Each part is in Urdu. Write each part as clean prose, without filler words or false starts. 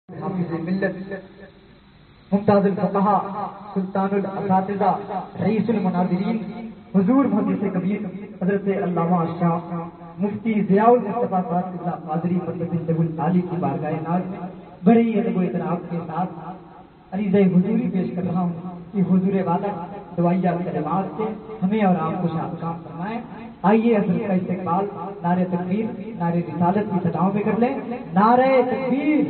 حافظ ملت ممتاز الفقہا سلطان الاساتذہ رئیس المناظرین حضور محدث کبیر حضرت علامہ شاہ مفتی ضیاء المصطفیٰ صاحب قبلہ قادری مطلب العالی کی بارگاہ ناز میں بڑے ہی ادب و احترام کے ساتھ عریضہ حضوری پیش کر رہا ہوں کہ حضور والد دعائیہ کلمات سے ہمیں اور آپ کو شادکام فرمائیں. آئیے حضرت کا استقبال نعرہ تکبیر نعرہ رسالت کی صداؤں میں کر لیں. نعرہ تکبیر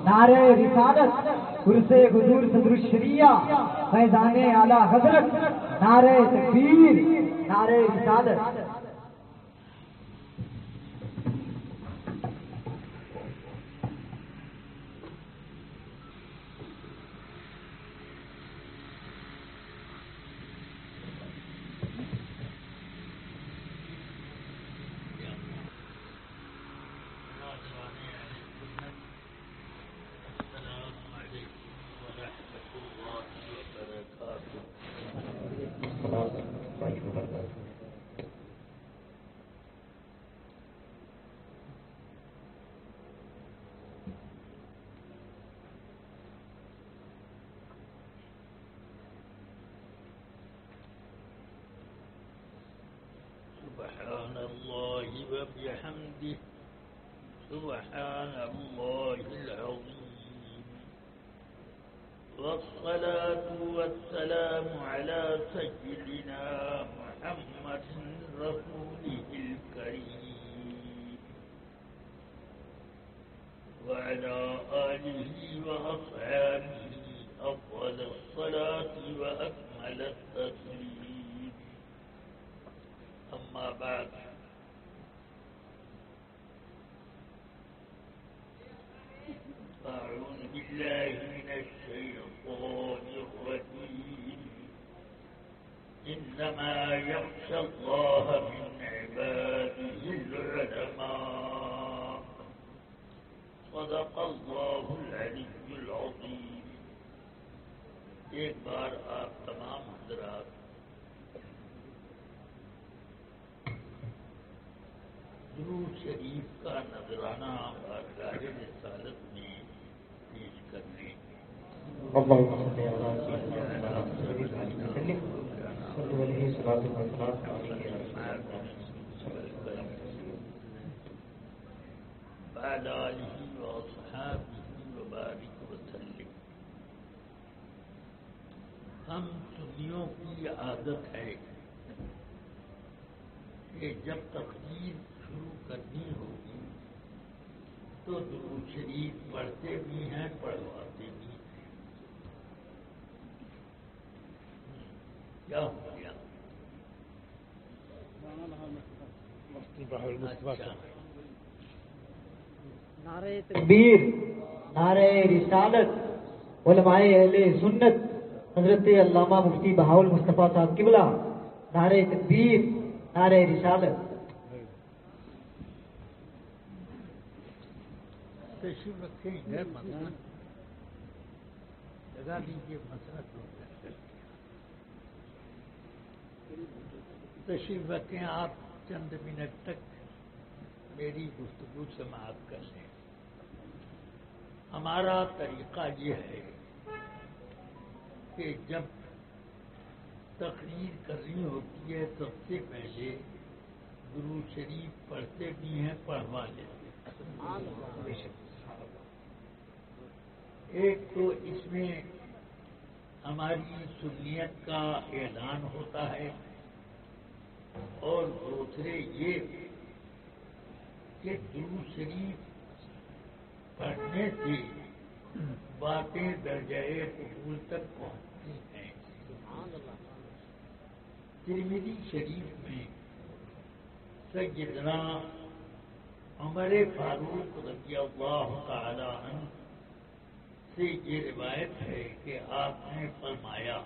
نعرہ رسالت عرص حضور صدر الشریعہ فیضان اعلی حضرت نعرہ تکبیر نعرہ رسالت. سبحان الله وبحمده سبحان الله العظيم والصلاة والسلام على سيدنا محمد رسوله الكريم وعلى آله وأصحابه أفضل الصلاة وأكمل التسليم. أما بعد أعوذ بالله من الشيطان الرجيم إنما يخشى الله من عباده العلماء صدق الله العلي العظيم. ایک بار آپ تمام حضرات درود شریف کا نذرانہ بارگاہ رسالت میں پیش کرنے بعد آلہ وأصحابہ وبارک وسلم. ہم سنیوں کی عادت ہے کہ جب تقریر شروع کرنی ہوگی تو درود شریف پڑھتے بھی ہیں پڑھواتے بھی ہیں. کیا ہو گیا؟ نعرہ تکبیر نعرہ رسالت علماء اہل سنت حضرت علامہ مفتی بہاء المصطفیٰ صاحب قبلہ نعرہ تکبیر نعرہ رسالت. تشریف رکھیں گے مسئلہ لگا دیجیے مسئلہ تشریف رکھیں. آپ چند منٹ تک میری گفتگو سماعت کر لیں. ہمارا طریقہ یہ ہے کہ جب تقریر کرنی ہوتی ہے سب سے پہلے درود شریف پڑھتے بھی ہیں پڑھوا لیتے ہیں. ایک تو اس میں ہماری سنیت کا اعلان ہوتا ہے اور دوسرے یہ کہ درود شریف پڑھنے سے باتیں درجۂ قبول تک پہنچتی ہیں. ترمذی شریف میں سیدنا عمر فاروق رضی اللہ تعالی عنہ سے یہ روایت ہے کہ آپ نے فرمایا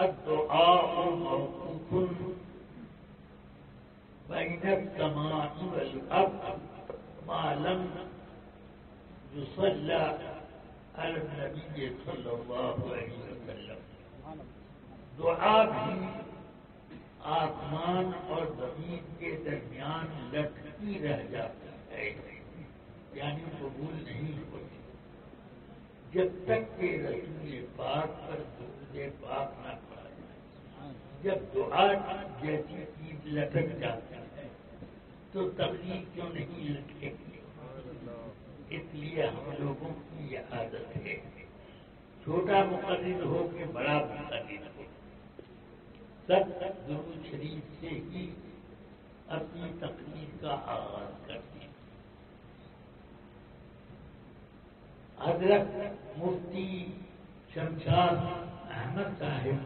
الدعاء موقوف بین السماء والارض ما لم يصلى على النبی صلی اللہ علیہ وسلم. دعا بھی آسمان اور زمین کے درمیان لٹکی رہ جاتی ہے، یعنی قبول نہیں ہوتی. جب تک کہ رسول پاک پر درود پاک نہ پڑا جائے، جب دعا جیسی چیز لٹک جاتی ہے تو تقریر کیوں نہیں لٹکے گی؟ اس لیے ہم لوگوں کی یہ عادت ہے، چھوٹا مقرر ہو کہ بڑا مقرر ہو، سب درود شریف سے ہی اپنی تقریر کا آغاز کرتے ہیں۔ حضرت مفتی شمشاد احمد صاحب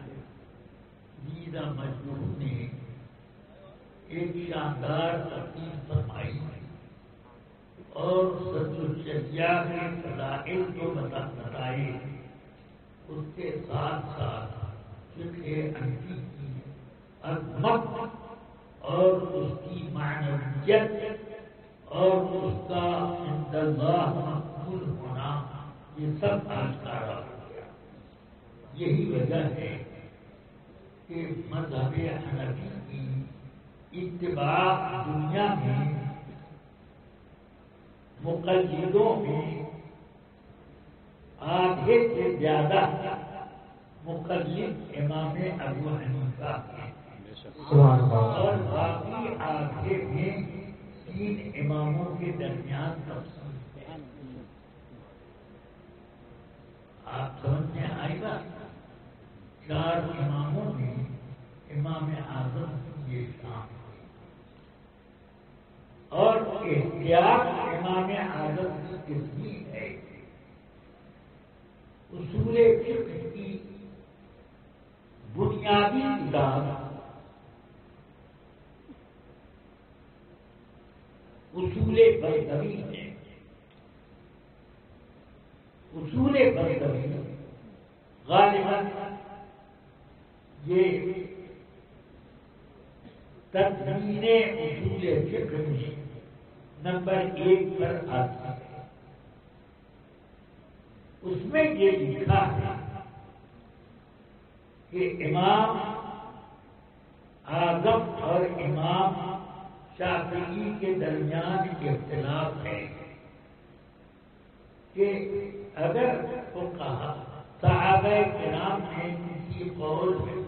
ویزا مجموع نے ایک شاندار تقریر فرمائی اور صدر الشریعہ کے فضائل کو بتائے، اس کے ساتھ ساتھ فقہ حنفی کی عظمت اور اس کی معنویت اور اس کا عند اللہ مقبول ہونا، یہ سب آشکارا ہو گیا۔ یہی وجہ ہے کہ مذہب حنفی کی اتباع دنیا میں مقلدوں میں آدھے سے زیادہ مقلد امام ابو حنیفہ ہیں اور باقی آدھے میں 3 اماموں کے درمیان تفصیل ہے۔ آپ سمجھ میں آئے گا، 4 اماموں میں امام اعظم کی یہ شان ہے اور احتیاط امام اعظم کی کتنی ہے۔ اصول فقہ کی بنیادی کتاب اصول بغدادی ہے۔ اصول بغدادی غالباً یہ تدوین اصول فقہ میں نمبر 1 پر آتی ہے۔ اس میں یہ لکھا ہے کہ امام اعظم اور امام شافعی کے درمیان اختلاف ہے کہ اگر فقہا صحابہ کرام میں کسی قول میں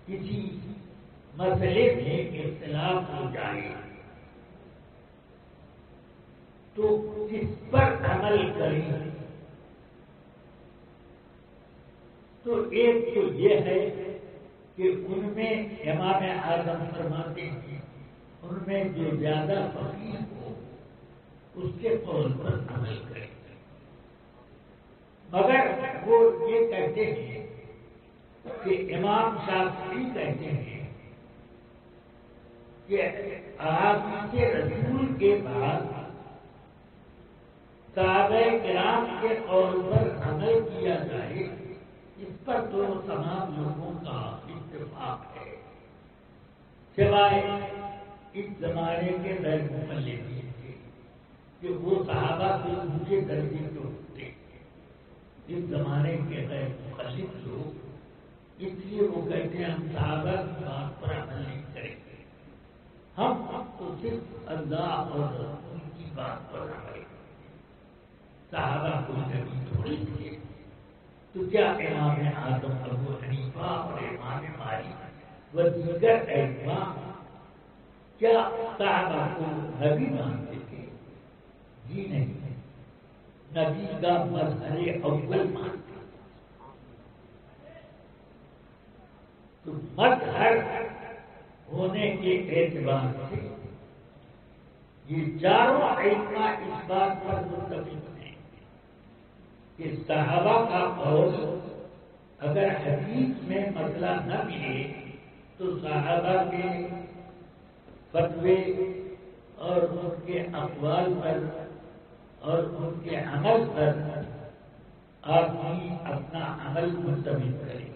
کسی مسئلے میں اختلاف ہو جائے تو کس پر عمل کریں؟ تو ایک تو یہ ہے کہ ان میں امام اعظم فرماتے ہیں ان میں جو زیادہ فقیہ ہو اس کے قول پر عمل کریں، مگر وہ یہ کہتے ہیں کہ امام شافعی کہتے ہیں کہ احادیث رسول کے بعد صحابہ کرام کے قول پر عمل کیا جائے، اس پر تو تمام لوگوں کا اتفاق ہے سوائے اس زمانے کے غیر مقلدین تھے کہ وہ صحابہ سے اونچے درجے کے ہوتے۔ اس زمانے کے غیر مقلد لوگ اس لیے وہ کہتے ہیں ہم صحابہ کی بات پر عمل نہیں کریں گے، ہم تو صرف اللہ اور رسول کی بات پر عمل کریں گے، صحابہ کوئی نبی تھوڑی تھے۔ تو کیا امام اعظم ابو حنیفہ اور امام مالک و دیگر ائمہ کیا صحابہ کو نبی مانتے تھے؟ جی نہیں، نبی کا مظہر اول مانتے تھے۔ تو مظہر ہونے کے اعتبار سے یہ چاروں ائمہ اس بات پر متفق ہیں کہ صحابہ کا قول اگر حدیث میں مسئلہ نہ ملے تو صحابہ کے فتوے اور ان کے اقوال پر اور ان کے عمل پر آدمی اپنا عمل منتخب کرے،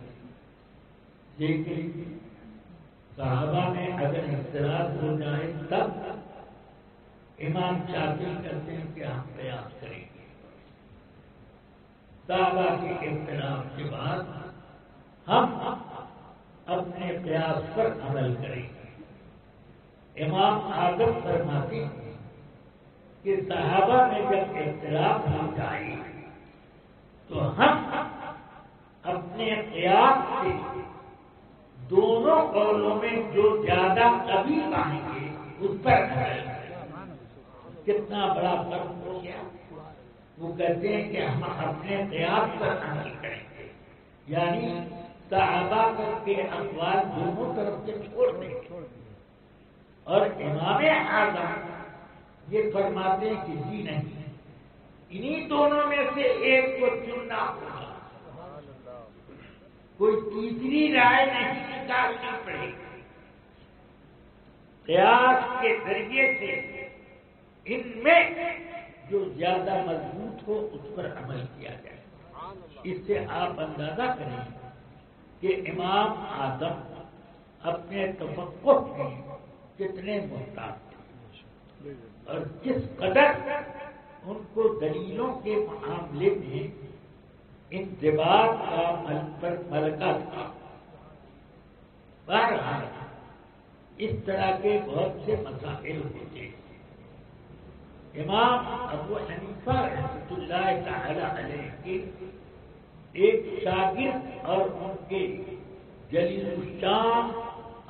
لیکن صحابہ میں اگر اختلاف ہو جائے تب امام شافعی کہتے ہیں کہ ہم قیاس کریں گے، صحابہ کے اختلاف کے بعد ہم اپنے قیاس پر عمل کریں گے۔ امام اعظم فرماتے ہیں کہ صحابہ میں جب اختلاف ہو جائے تو ہم اپنے قیاس سے دونوں قولوں میں جو زیادہ قوی پائیں گے اس پر عمل کریں۔ کتنا بڑا فرق ہو گیا۔ وہ کہتے ہیں کہ ہم اپنے قیاس پر عمل کریں گے، یعنی صحابہ کے اقوال دونوں طرف سے چھوڑ دیں گے، اور امام اعظم یہ فرماتے ہیں کہ جی نہیں، انہی دونوں میں سے ایک کو چننا ہوگا، کوئی تیسری رائے نہیں نکالنی پڑے گی۔ قیاس کے ذریعے سے ان میں جو زیادہ مضبوط ہو اس پر عمل کیا جائے۔ اس سے آپ اندازہ کریں کہ امام اعظم اپنے تفقہ میں کتنے محتاط تھے، اور کس قدر ان کو دلیلوں کے معاملے میں انضباط کا ملکہ تھا۔ بہرحال اس طرح کے بہت سے مسائل ہوتے ہیں۔ امام ابو حنیفہ رحمۃ اللہ تعالی علیہ کے ایک شاگرد اور ان کے جلیل الشان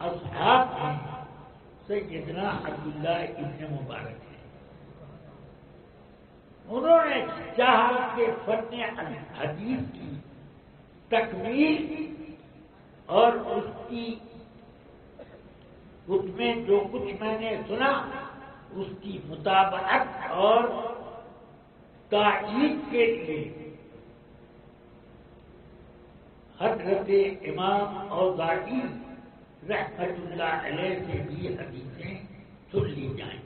اصحاب میں سیدنا عبداللہ ابن مبارک ہیں۔ انہوں نے چاہا کہ فن حدیث کی تکمیل اور اس کی اس میں جو کچھ میں نے سنا اس کی مطابقت اور تائید کے لیے حضرت امام اوزاعی رحمۃ اللہ علیہ سے بھی حدیثیں سن لی جائیں۔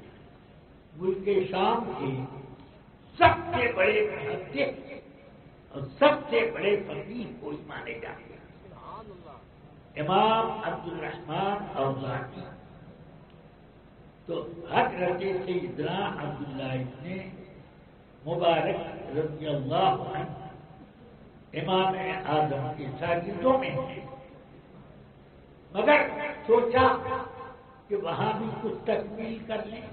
ملک شام کے سب سے بڑے محدث اور سب سے بڑے فقیہ کوئی مانے جاتے ہیں، امام عبد الرحمن اوزاعی۔ تو حضرت سیدنا عبداللہ ابن مبارک رضی اللہ عنہ امام اعظم کے شاگردوں میں ہیں، مگر سوچا کہ وہاں بھی کچھ تکمیل کر لیں۔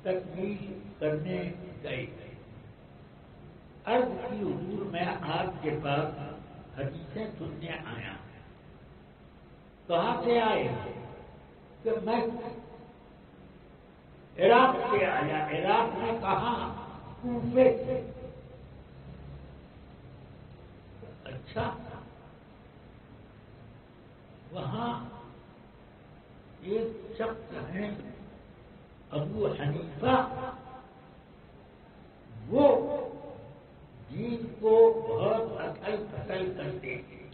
تکمیل کرنے گئے، عرض کی حضور میں آپ کے پاس حدیثیں سننے آیا۔ کہاں سے آئے؟ کہ میں عراق سے آیا۔ عراق میں کہاں؟ کوفے سے۔ اچھا، وہاں ایک شخص ہے ابو حنیفہ، وہ دین کو بہت اٹل پٹل کرتے ہیں۔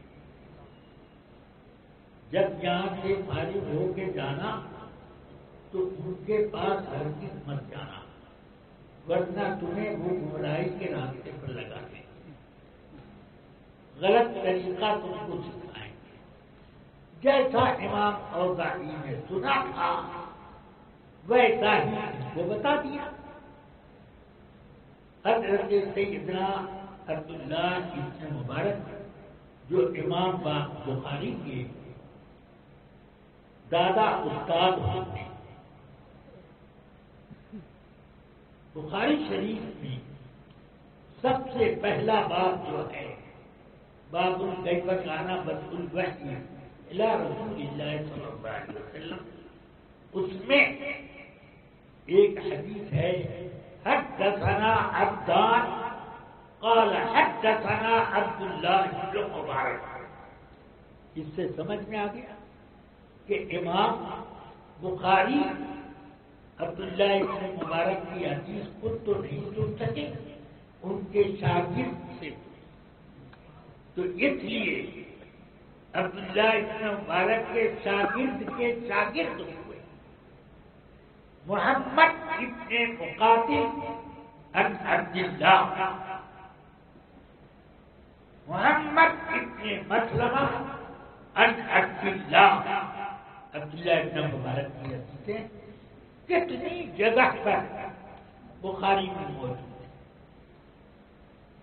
جب یہاں سے فارغ ہو کے جانا تو ان کے پاس ہرگز مت جانا، ورنہ تمہیں وہ گمراہی کے راستے پر لگا دیں، غلط طریقہ تم کو سکھائیں گے۔ جیسا امام اوزاعی نے سنا تھا ویسا ہی ان کو بتا دیا۔ حضرت سیدنا عبداللہ ابن مبارک جو امام بخاری کے دادا استاد ہوتے ہیں، بخاری شریف میں سب سے پہلا باب جو ہے باب کیف کان بدء الوحی الی رسول اللہ صلی اللہ علیہ وسلم، اس میں ایک حدیث ہے حدثنا عبدان قال حدثنا عبداللہ بن مبارک۔ اس سے سمجھ میں آ گیا کہ امام بخاری عبداللہ ابن مبارک کی حدیث خود تو نہیں سن سکے، ان کے شاگرد سے، تو اس لیے عبداللہ ابن مبارک کے شاگرد ہوئے محمد ابن مقاتل عن عبداللہ، محمد ابن مسلمہ عن عبداللہ۔ عبداللہ ابن مبارک کی حدیثیں کتنی جگہ پر بخاری میں موجود ہے۔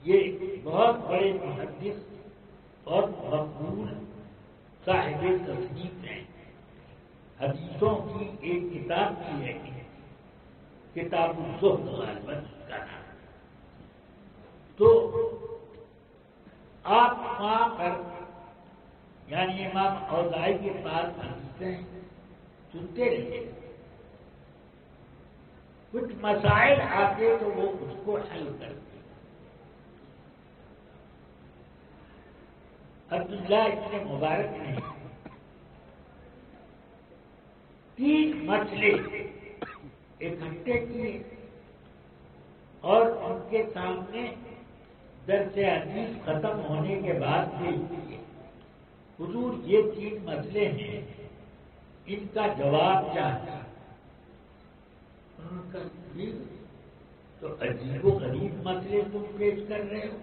یہ بہت بڑے محدث اور مقبول صاحب تصنیف ہیں۔ حدیثوں کی ایک کتاب کی ہے، کتاب الزہد غالباً کا نام۔ تو آپ وہاں پر یعنی امام اوزاعی کے پاس حدیثیں سنتے رہتے، کچھ مسائل آتے تو وہ اس کو حل کرتے۔ عبداللہ ابن مبارک نے 3 مسئلے اکٹھے کیے اور ان کے سامنے درس حدیث ختم ہونے کے بعد پیش کیے۔ حضور یہ 3 مسئلے ہیں، ان کا جواب کیا ہے؟ انہوں نے کہا تو عجیب و غریب مسئلے تم پیش کر رہے ہو،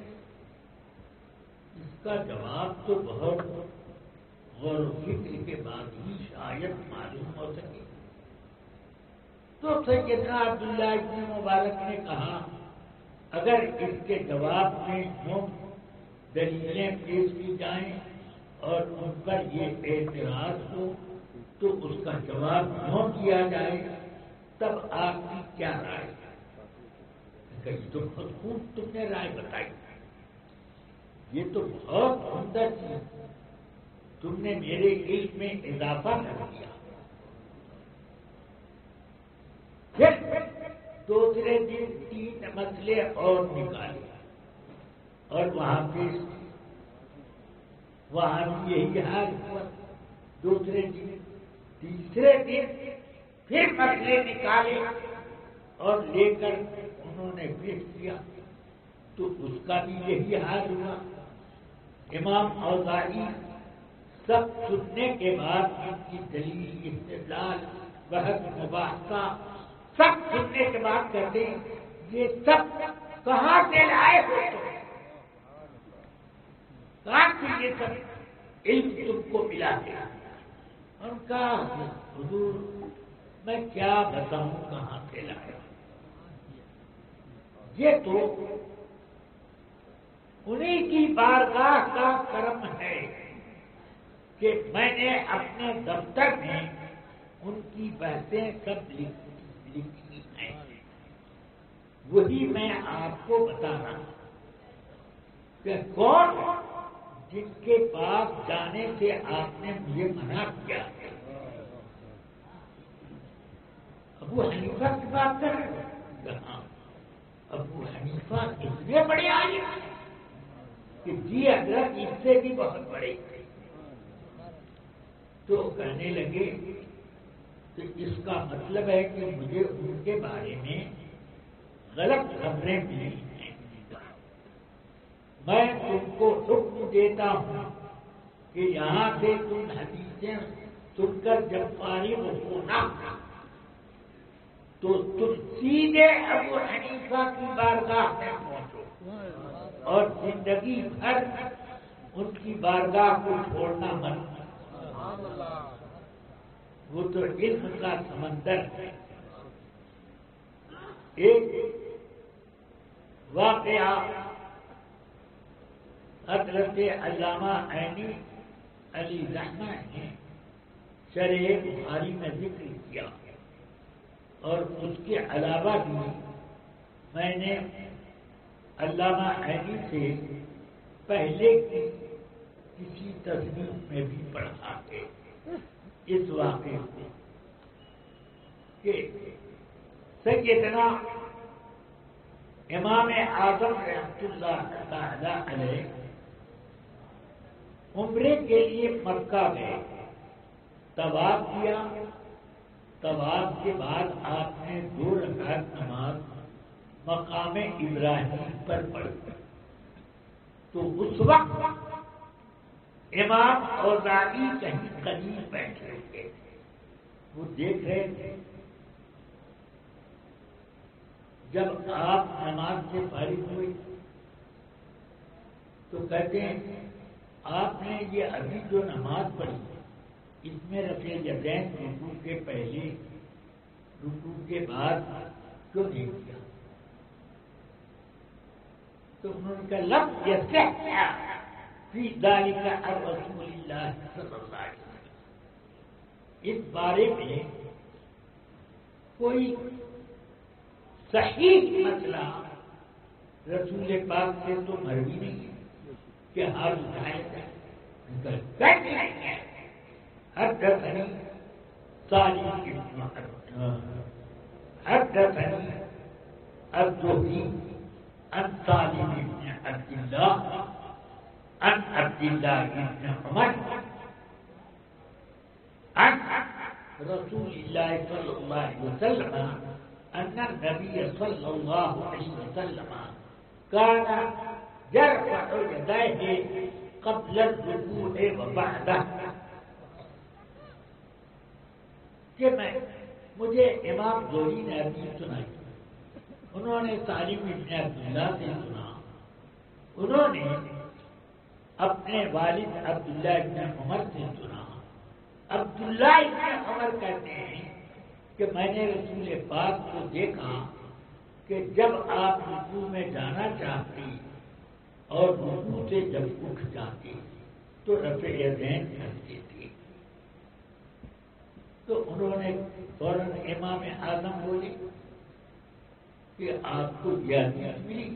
اس کا جواب تو بہت غور و فکر کے بعد ہی شاید معلوم ہو سکے۔ تو سیدنا عبداللہ ابن مبارک نے کہا اگر اس کے جواب میں یوں دلیلیں پیش کی جائیں اور ان پر یہ اعتراض ہو تو اس کا جواب یوں کیا جائے، تب آپ کی کیا رائے؟ کہ تو خود خوب تم نے رائے بتائی، یہ تو بہت عمدہ چیز، تم نے میرے علم میں اضافہ کر دیا۔ پھر دوسرے دن 3 مسئلے اور نکالے اور وہاں پیش کیے، وہاں بھی یہی حال ہوا۔ دوسرے دن تیسرے دن پھر مسئلے نکالے اور لے کر انہوں نے پیش کیا تو اس کا بھی یہی حال ہوا۔ امام اوزاعی سب سننے کے بعد ان کی دلیل، استدلال، بحث، مباحثہ سب سننے کے بعد کہتے ہیں یہ سب کہاں سے لائے ہو تم؟ کہاں سے یہ سب علم تم کو ملا ہے؟ ان کا حضور میں کیا بتاؤں کہاں سے لایا، یہ تو انہیں کی بارگاہ کا کرم ہے کہ میں نے اپنے دفتر میں ان کی بحثیں سب لکھی ہیں، وہی میں آپ کو بتا رہا ہوں کہ کون جن کے پاس جانے سے آپ نے مجھے منع کیا۔ ابو حنیفہ کی بات کر رہے ہیں؟ ہاں، ابو حنیفہ اتنے بڑے عالم ہیں کہ جی حضرت اس سے بھی بہت بڑے تھے۔ تو کہنے لگے کہ اس کا مطلب ہے کہ مجھے ان کے بارے میں غلط خبریں ملی ہیں، میں تم کو حکم دیتا ہوں کہ یہاں سے تم حدیثیں سن کر جب فارغ ہونا تو تم سیدھے ابو حنیفہ کی بارگاہ میں پہنچو اور زندگی بھر ان کی بارگاہ کو چھوڑنا مت۔ وہ تو علم کا سمندر ہے۔ ایک واقعہ حضرت علامہ عینی علی رحمہ نے شرح بخاری میں ذکر کیا، اور اس کے علاوہ بھی میں نے علامہ عینی سے پہلے کی کسی تصنیف میں بھی پڑھا ہے اس واقعے کو کہ سیدنا امام اعظم رحمۃ اللہ تعالی علیہ عمرے کے لیے مکہ گئے، طواف کیا، طواف کے بعد آپ نے 2 رکعت نماز مقام ابراہیم پر پڑھی، تو اس وقت امام اوزاعی کہیں قریب بیٹھے تھے، وہ دیکھ رہے تھے۔ جب آپ نماز سے فارغ ہوئے تو کہتے ہیں آپ نے یہ ابھی جو نماز پڑھی اس میں رفع یدین رکوع کے پہلے رکوع کے بعد کیوں نہیں کیا؟ تو انہوں نے کہا لم یصح فی ذلک عن رسول اللہ صلی اللہ علیہ وسلم، اس بارے میں کوئی صحیح مسئلہ رسول پاک سے تو مروی نہیں ہے۔ کہ ہاتھ اٹھائے کہتے ہیں حدثني سالم حدثني الزهري عن سالم بن عبد الله عن عبد الله بن عمر عن رسول الله صلى الله عليه وسلم أن النبي صلى الله عليه وسلم كان يرفع يديه قبل الركوع وبعده. کہ مجھے امام زہری نے حدیث سنائی، انہوں نے سالم بن عبداللہ سے سنا، انہوں نے اپنے والد عبداللہ بن عمر سے سنا. عبداللہ بن عمر کہتے ہیں کہ میں نے رسول پاک کو دیکھا کہ جب آپ رکوع میں جانا چاہتے اور رکوع سے جب اٹھ جاتے تو رفع یدین کرتے تھے. تو انہوں نے فوراً امام اعظم بولے کہ آپ کو یہ حدیث ملی.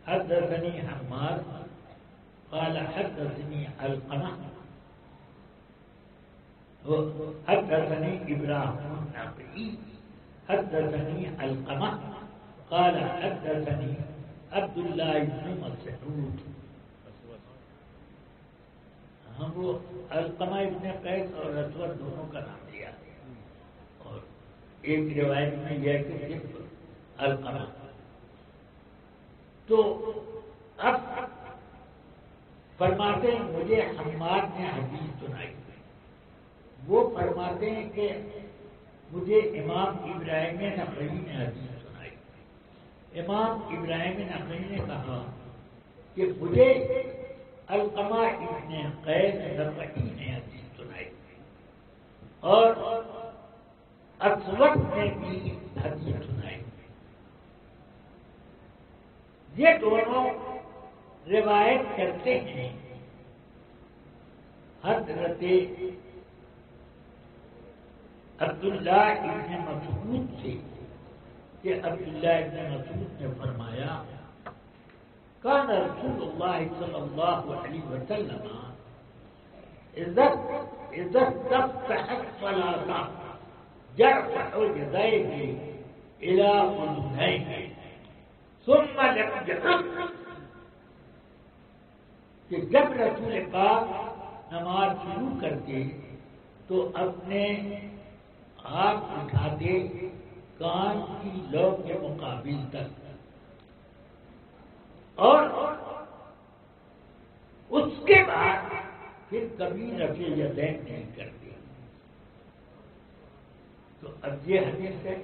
حدثني حماد قال حدثني علقمة حدثني إبراهيم النخعي حدثني علقمة قال حدثني عبد الله بن مسعود. ہم وہ علقمہ ابن قیس اور اسود دونوں کا نام لیا اور ایک روایت میں یہ کہ صرف علقمہ. تو اب فرماتے ہیں مجھے حماد نے حدیث سنائی. وہ فرماتے ہیں کہ مجھے امام ابراہیم نخعی نے حدیث سنائی. امام ابراہیم نخعی نے کہا کہ مجھے علقمہ ابن قیس نخعی نے حدیث سنائی اور اسود نے بھی حدیث سنائی. یہ دونوں روایت کرتے ہیں حضرت عبداللہ ابن مسعود سے کہ عبداللہ ابن مسعود نے فرمایا كان رسول الله صلى الله عليه وسلم إذا استفتح الصلاة يرفع يديه إلى أذنيه ثم يقعد. کہ جب رسول پاک نماز شروع کرتے تو اپنے ہاتھ اٹھاتے کان کی لو کے مقابل تک اور اس کے بعد پھر کبھی رفع یدین نہیں کرتے. تو اب یہ حدیث ہے،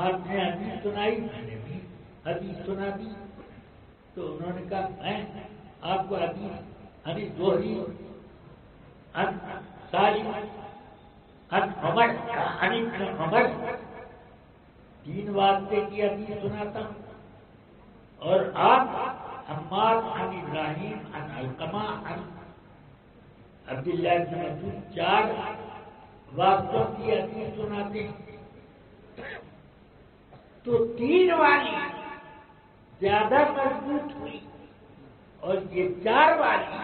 آپ نے حدیث سنائی، میں نے بھی حدیث سنا دی. تو انہوں نے کہا میں آپ کو حدیث زہری عن سالم عن عمر عن ابن عمر 3 واسطے کی حدیث سناتا ہوں اور آپ حماد عن ابراہیم عن علقمہ عن عبداللہ بن مسعود 4 واسطوں کی حدیث سناتے ہیں. تو 3 والی زیادہ مضبوط ہوئی اور یہ 4 والی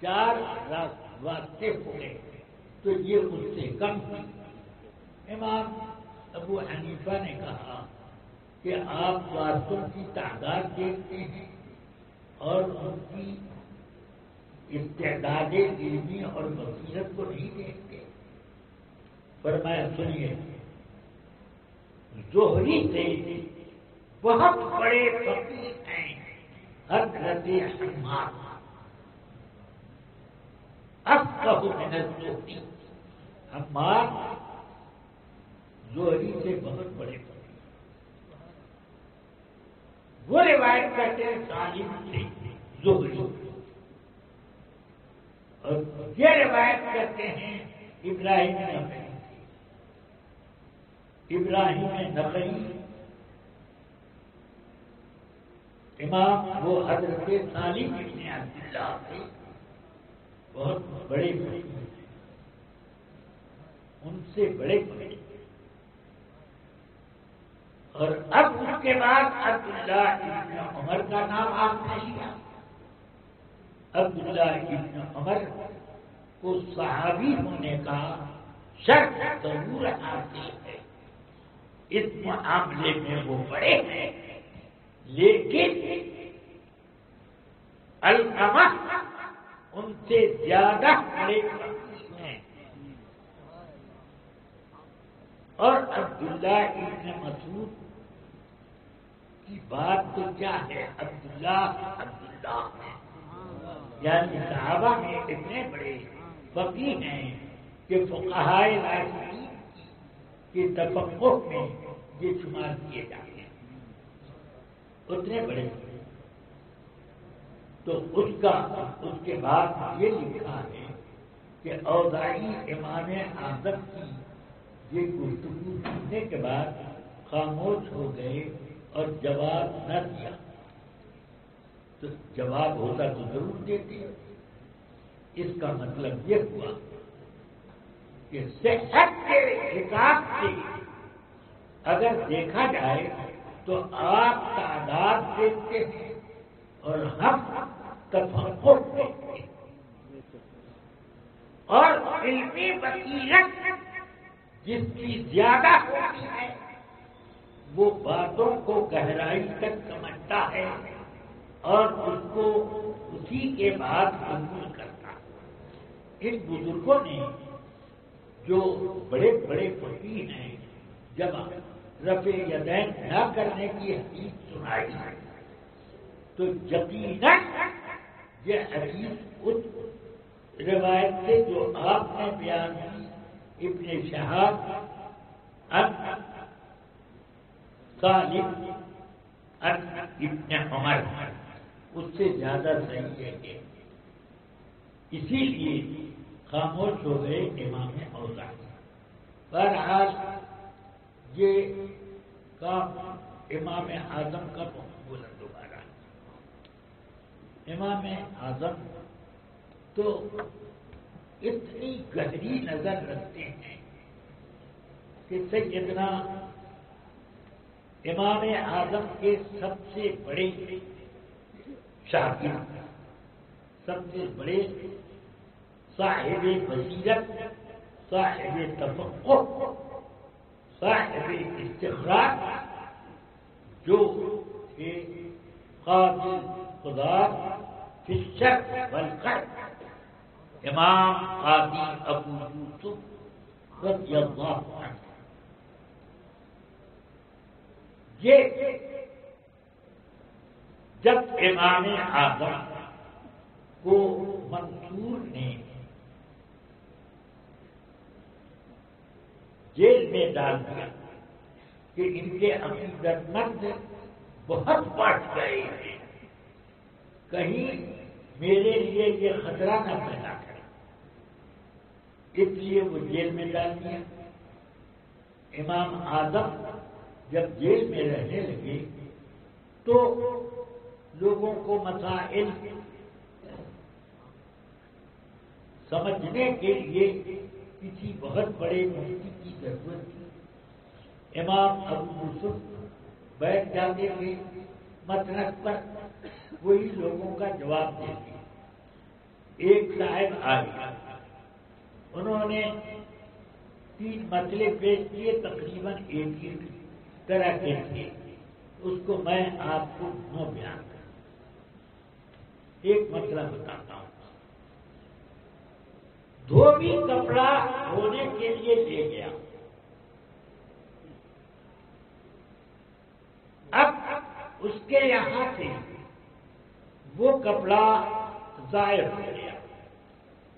4 واسطے ہو گئے تو یہ اس سے کم ہوئی. امام ابو حنیفہ نے کہا کہ آپ واسطوں کی تعداد دیکھتے ہیں اور ان کی استعداد علمی اور بصیرت کو نہیں دیکھتے. فرمایا سنیے، زہری سے بہت بڑے فقیہ ہیں حضرت حماد، افقہ من الزہری. حماد زہری سے بہت بڑے فقیہ. وہ روایت کرتے ہیں سالم سے زہری اور یہ روایت کرتے ہیں ابراہیم نخعی. ابراہیم نخعی امام وہ حضرت سالم بن عبداللہ سے بہت بڑے فقیہ ہیں، ان سے بڑے فقیہ. اور اب اس کے بعد عبداللہ ابن عمر کا نام آپ نے لیا عبداللہ ابن عمر کو صحابی ہونے کا شرط ضرور حاصل ہے، اس معاملے میں وہ بڑے ہیں، لیکن علقمہ ان سے زیادہ بڑے ہیں، اور عبداللہ ابن مسعود کی بات تو کیا ہے، عبداللہ ہیں، یعنی صحابہ میں اتنے بڑے فقیہ ہیں کہ فقہائے راشدین کے تفقہ میں یہ شمار کیے جاتے ہیں، اتنے بڑے۔ تو اس کے بعد یہ لکھا ہے کہ اوزاعی امام اعظم کی یہ گفتگو سننے کے بعد خاموش ہو گئے اور جواب نہ دیا، تو جواب ہوتا تو ضرور دیتے۔ اس کا مطلب یہ ہوا کہ صحت کے حساب سے اگر دیکھا جائے تو آپ تعداد دیکھتے ہیں اور ہم تفقہ دیکھتے ہیں، اور علمی بصیرت جس کی زیادہ ہوتی ہے وہ باتوں کو گہرائی تک سمجھتا ہے اور اس کو اسی کے بعد قبول کرتا ہے۔ ان بزرگوں نے جو بڑے بڑے فقیہ ہیں جب رفع یدین نہ کرنے کی حدیث سنائی تو یقیناً یہ حدیث اس روایت سے جو آپ نے بیان کی ابن شہاب ان سالم ان ابن عمر اس سے زیادہ صحیح ہے کہ اسی لیے خاموش ہو گئے امام اوزاعی۔ بہرحال یہ کام امام اعظم کا بولا دوبارہ، امام اعظم تو اتنی گہری نظر رکھتے ہیں کہ سیدنا امام اعظم کے سب سے بڑے شاگرد، سب سے بڑے صاحب بصیرت، صاحب تفقہ، صاحب استخراج، جو کہ قاضی قضات فی الشرع والقدر، امام قاضی ابو یوسف رضی اللہ عنہ، یہ جب امام اعظم کو منصور نے جیل میں ڈال دیا کہ ان کے عقیدت مند بہت بڑھ گئے ہیں، کہیں میرے لیے یہ خطرہ نہ پیدا کرے، اس لیے وہ جیل میں ڈال دیا۔ امام اعظم جب جیل میں رہنے لگے تو لوگوں کو مسائل سمجھنے کے لیے کسی بہت بڑے مفتی کی ضرورت تھی۔ امام ابو یوسف بیٹھ جاتے تھے مسند پر، وہی لوگوں کا جواب دیتے۔ ایک صاحب آئے، انہوں نے 3 مسئلے پیش کیے، تقریباً ایک ہی طرح کے تھے، اس کو میں آپ کو بیان کروں۔ ایک مسئلہ بتاتا ہوں۔ دھوبی کپڑا دھونے کے لیے لے گیا، اب اس کے یہاں سے وہ کپڑا ضائع ہو گیا،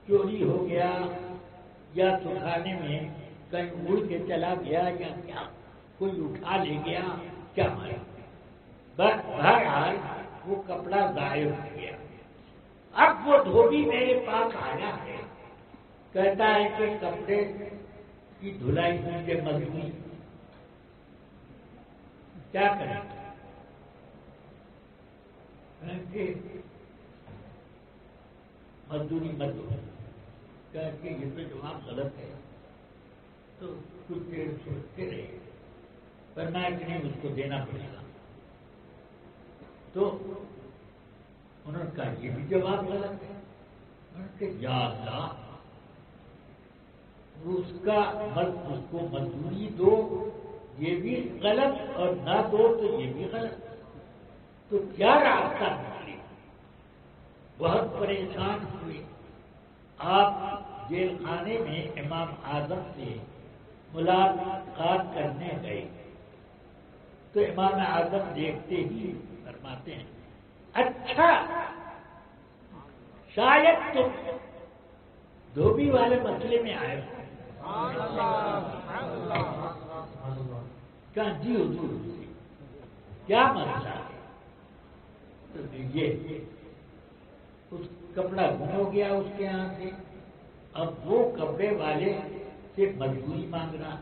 چوری ہو گیا یا سکھانے میں کہیں اڑ کے چلا گیا یا کیا، کوئی اٹھا لے گیا، کیا معلوم، بہرحال وہ کپڑا ضائع ہو گیا۔ اب وہ دھوبی میرے پاس آیا ہے، کہتا ہے کہ کپڑے کی دھلائی مجھے مزدوری، کیا کریں؟ مزدوری مت دو، کہ یہ تو جواب غلط ہے، تو کچھ دیر سوچتے رہے، فرمایا کہ نہیں اس کو دینا پڑے گا۔ تو انہوں نے کہا یہ بھی جواب غلط ہے. انہوں نے کہا یا اللہ اس کو مزدوری دو یہ بھی غلط اور نہ دو تو یہ بھی غلط. تو کیا راستہ نکلے؟ بہت پریشان ہوئے. آپ جیل خانے میں امام اعظم سے ملاقات کرنے گئے تو امام اعظم دیکھتے ہی فرماتے ہیں اچھا شاید تم دھوبی والے مسئلے میں آئے ہو. کہا جی حضور کیا مسئلہ ہے؟ تو یہ اس کپڑا گم ہو گیا اس کے یہاں سے. اب وہ کپڑے والے سے مزدوری مانگ رہا.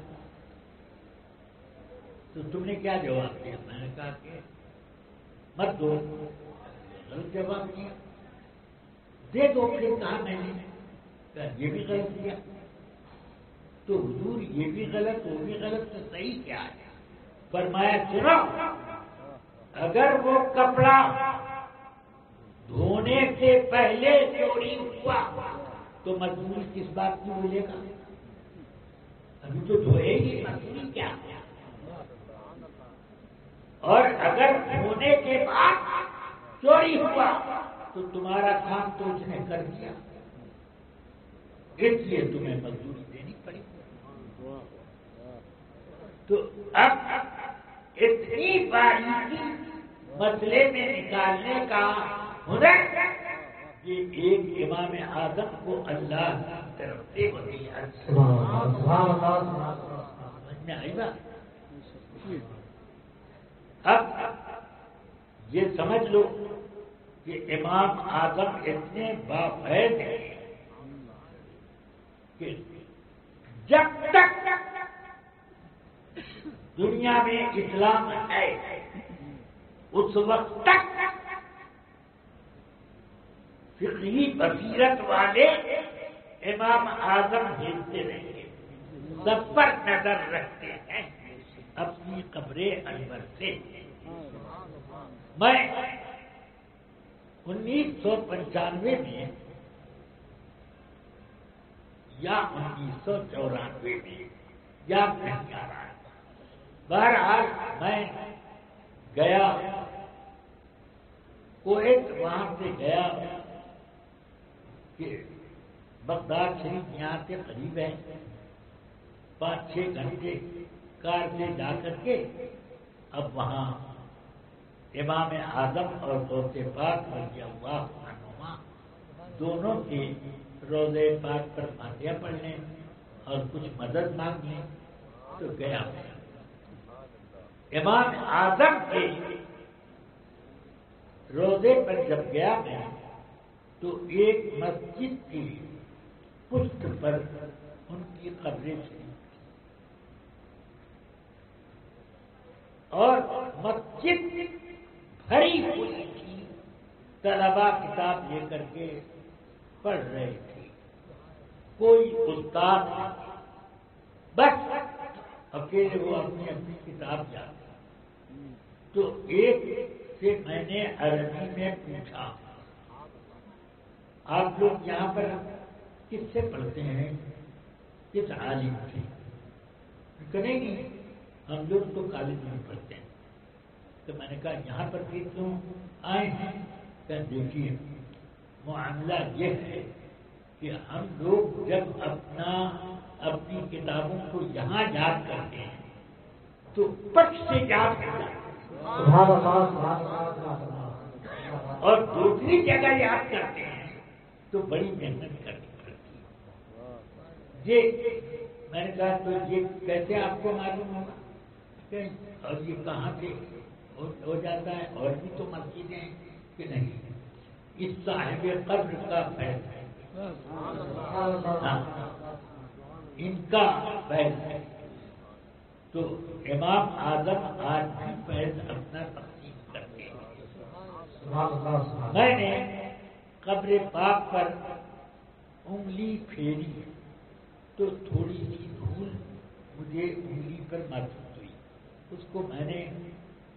تو تم نے کیا جواب دیا؟ میں نے کہا کہ مت دو. غلط جواب دیا. دے دو. پھر کہا میں نے کہا یہ بھی غلط کیا. تو حضور یہ بھی غلط وہ بھی غلط تو صحیح کیا ہے؟ فرمایا سنو اگر وہ کپڑا دھونے سے پہلے چوری ہوا تو مزدوری کس بات کی ملے گا؟ ابھی تو دھوئے گی مزدوری کیا؟ اور اگر دھونے کے بعد چوری ہوا تو تمہارا کام تو اس نے کر دیا اس لیے تمہیں مزدوری دینی پڑی. تو اب اتنی باریکی مسئلے میں نکالنے کا ہنر یہ ایک امام اعظم کو اللہ کی طرف سے وصیت میں آئی بات. اب یہ سمجھ لو کہ امام اعظم اتنے بافید ہیں کہ جب تک دنیا میں اسلام ہے اس وقت تک فقہی بصیرت والے امام اعظم بھیجتے رہیں گے. سب پر نظر رکھتے ہیں اپنی قبر انور سے. میں 1995 میں یا 1994 میں یاد نہیں آ رہا ہے. بہرحال میں گیا کویت. وہاں سے گیا کہ بغداد شریف یہاں سے قریب ہے. 5-6 گھنٹے کار سے جا کر کے اب وہاں امام اعظم اور غوث پاک رضی اللہ عنہما دونوں کے روضے پاک پر فاتحہ پڑھنے اور کچھ مدد مانگنے تو گیا. امام اعظم کے روضے پر جب گیا میں تو ایک مسجد کی پشت پر ان کی قبریں تھیں اور مسجد بھری ہوئی تھی. طلبا کتاب لے کر کے پڑھ رہے تھے. کوئی استاد بس اکیلے وہ اپنی اپنی کتاب جاتے. تو ایک سے میں نے عربی میں پوچھا آپ لوگ یہاں پر کس سے پڑھتے ہیں؟ کس عالم سے؟ کریں گے ہم لوگ تو کالج میں پڑھتے ہیں. تو میں نے کہا یہاں پر پھر کیوں آئے ہیں؟ کہ دیکھیے معاملہ یہ ہے کہ ہم لوگ جب اپنی کتابوں کو یہاں یاد کرتے ہیں تو پٹ سے یاد کرتے ہیں اور دوسری جگہ یاد کرتے ہیں تو بڑی محنت کرنی پڑتی ہے. یہ میں نے کہا تو یہ کیسے آپ کو معلوم ہوگا اور یہ کہاں سے ہو جاتا ہے؟ اور بھی تو مسجدیں ہیں کہ نہیں. اس صاحب قبر کا فیض ہے ان کا فیض ہے. تو امام اعظم آج بھی فیض اپنا تقسیم کرتے ہیں. میں نے قبر پاک پر انگلی پھیری تو تھوڑی سی دھول مجھے انگلی پر محسوس ہوئی. اس کو میں نے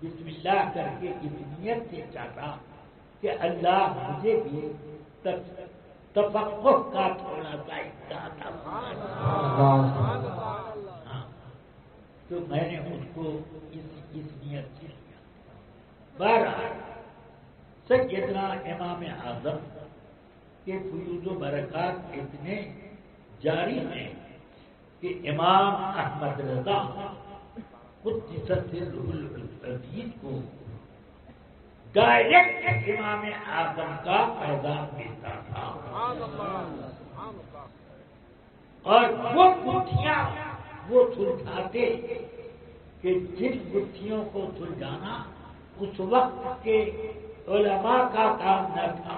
بسم اللہ کر کے اس نیت سے چاہتا کہ اللہ مجھے بھی تفقہ کا تھوڑا سا اجازت تو میں نے اس کو اس نیت سے لیا. بہرحال سیدنا امام اعظم کے فیوز و برکات اتنے جاری ہیں کہ امام احمد رضا قدس سرہ العزیز کو ڈائریکٹ امام اعظم کا پیغام ملتا تھا اور وہ گتھیاں وہ سلجھاتے کہ جن گتھیوں کو سلجھانا اس وقت کے علماء کا کام نہ تھا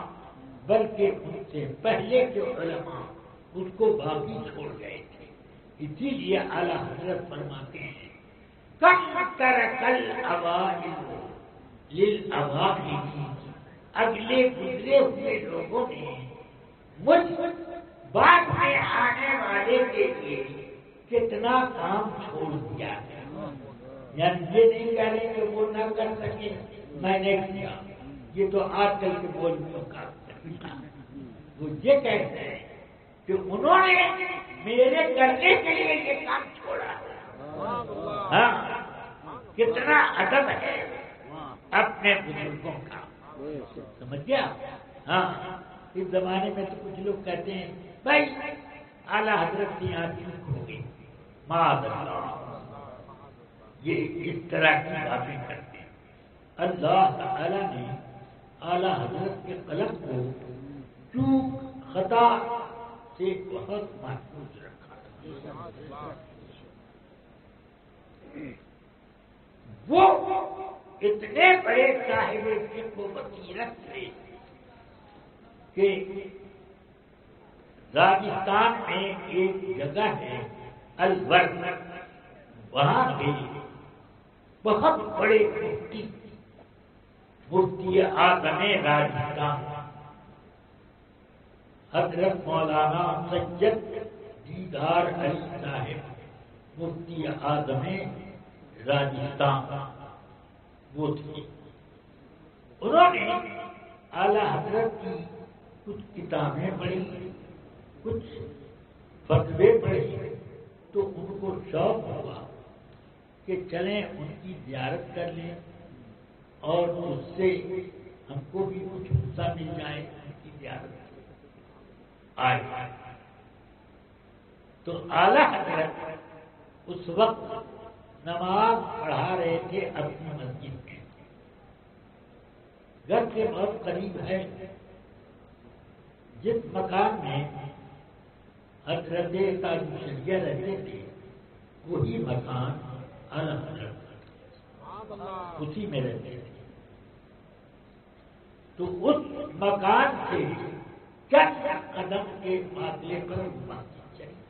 بلکہ ان سے پہلے کے علماء اس کو باقی چھوڑ گئے تھے. اسی لیے اعلیٰ حضرت فرماتے ہیں کم ترک الاوائل للأواخر، اگلے گزرے ہوئے لوگوں نے مجھ بعد میں آنے والے کے لیے کتنا کام چھوڑ دیا ہے. یعنی یہ نہیں کہہ رہے کہ وہ نہ کر سکے میں نے کیا، یہ تو آج کل کے بولوں کا وہ یہ کہتے ہیں کہ انہوں نے میرے کرنے کے لیے یہ کام چھوڑا. ہاں کتنا ادب ہے اپنے بزرگوں کا، سمجھ گیا. ہاں اس زمانے میں تو کچھ لوگ کہتے ہیں بھائی اعلیٰ حضرت کی یہاں چوک ہو گئی، معاذ اللہ، یہ اس طرح کی باتیں کرتے ہیں. اللہ تعالی نے اعلیٰ حضرت کے قلم کو چوک خطا سے بہت محفوظ رکھا. وہ اتنے بڑے صاحب فقہ و بصیرت تھے کہ راجستھان میں ایک جگہ ہے الور، وہاں کے بہت بڑے مفتی اعظم راجستھان حضرت مولانا سید دیدار علی صاحب مفتی اعظم راجستھان وہ تھے. انہوں نے اعلیٰ حضرت کی کچھ کتابیں پڑھی، کچھ فتوے پڑھی، تو ان کو شوق ہوا کہ چلیں ان کی زیارت کر لیں اور اس سے ہم کو بھی کچھ حصہ مل جائے. ان کی زیارت آئے تو اعلیٰ حضرت اس وقت نماز پڑھا رہے تھے اپنی مسجد میں. گھر کے بہت قریب ہے جس مکان میں حضرت تاج الشریعہ رہتے تھے، وہی مکان اعلیٰ حضرت اسی میں رہتے تھے. تو اس مکان سے چند قدم کے فاصلے پر مسجد چلی.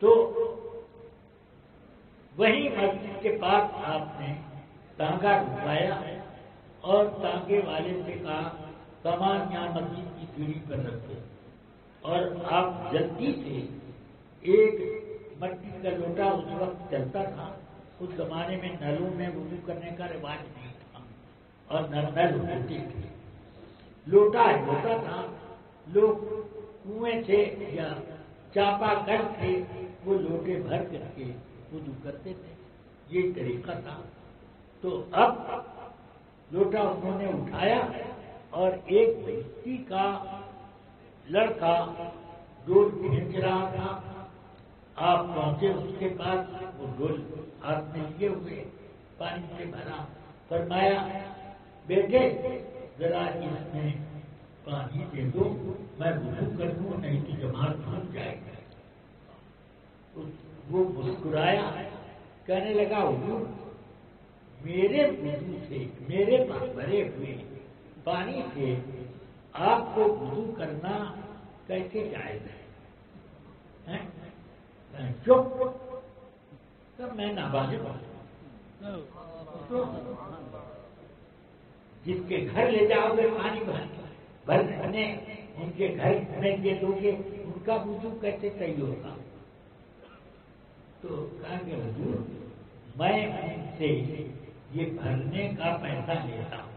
تو وہی مسجد کے پاس آپ نے تانگا رکوایا اور تانگے والے سے کہا سامان یہاں مسجد کی سیڑھی پر رکھو، اور آپ جلدی سے ایک مٹی کا لوٹا، اس وقت چلتا تھا، اس زمانے میں نلوں میں وضو کرنے کا رواج نہیں تھا اور نل ہوتے تھے، لوٹا ہوتا تھا، لوگ کنویں سے یا چاپا کر کے وہ لوٹے بھر کر کے وضو کرتے تھے. یہ طریقہ تھا. تو اب لوٹا انہوں نے اٹھایا اور ایک بستی کا لڑکا ڈول کھینچ رہا تھا. آپ پہنچے اس کے پاس، وہ ڈول ہاتھ میں لیے ہوئے پانی سے بھرا. فرمایا بیٹے ذرا اس میں پانی دے دو، میں وضو کر دوں نہیں تو جماعت چھوٹ جائے گا. وہ مسکرایا، کہنے لگا حضور میرے وضو سے، میرے پاس بھرے ہوئے پانی سے آپ کو وضو کرنا کیسے جائز ہے؟ چپ، تب میں نابالغ ہوں. جس کے گھر لے جاؤ گے پانی بھرنے، ان کے گھر میں دے دو گے، ان کا وضو کیسے صحیح ہوگا؟ تو کہا کہ حضور میں ان سے یہ بھرنے کا پیسہ لیتا ہوں،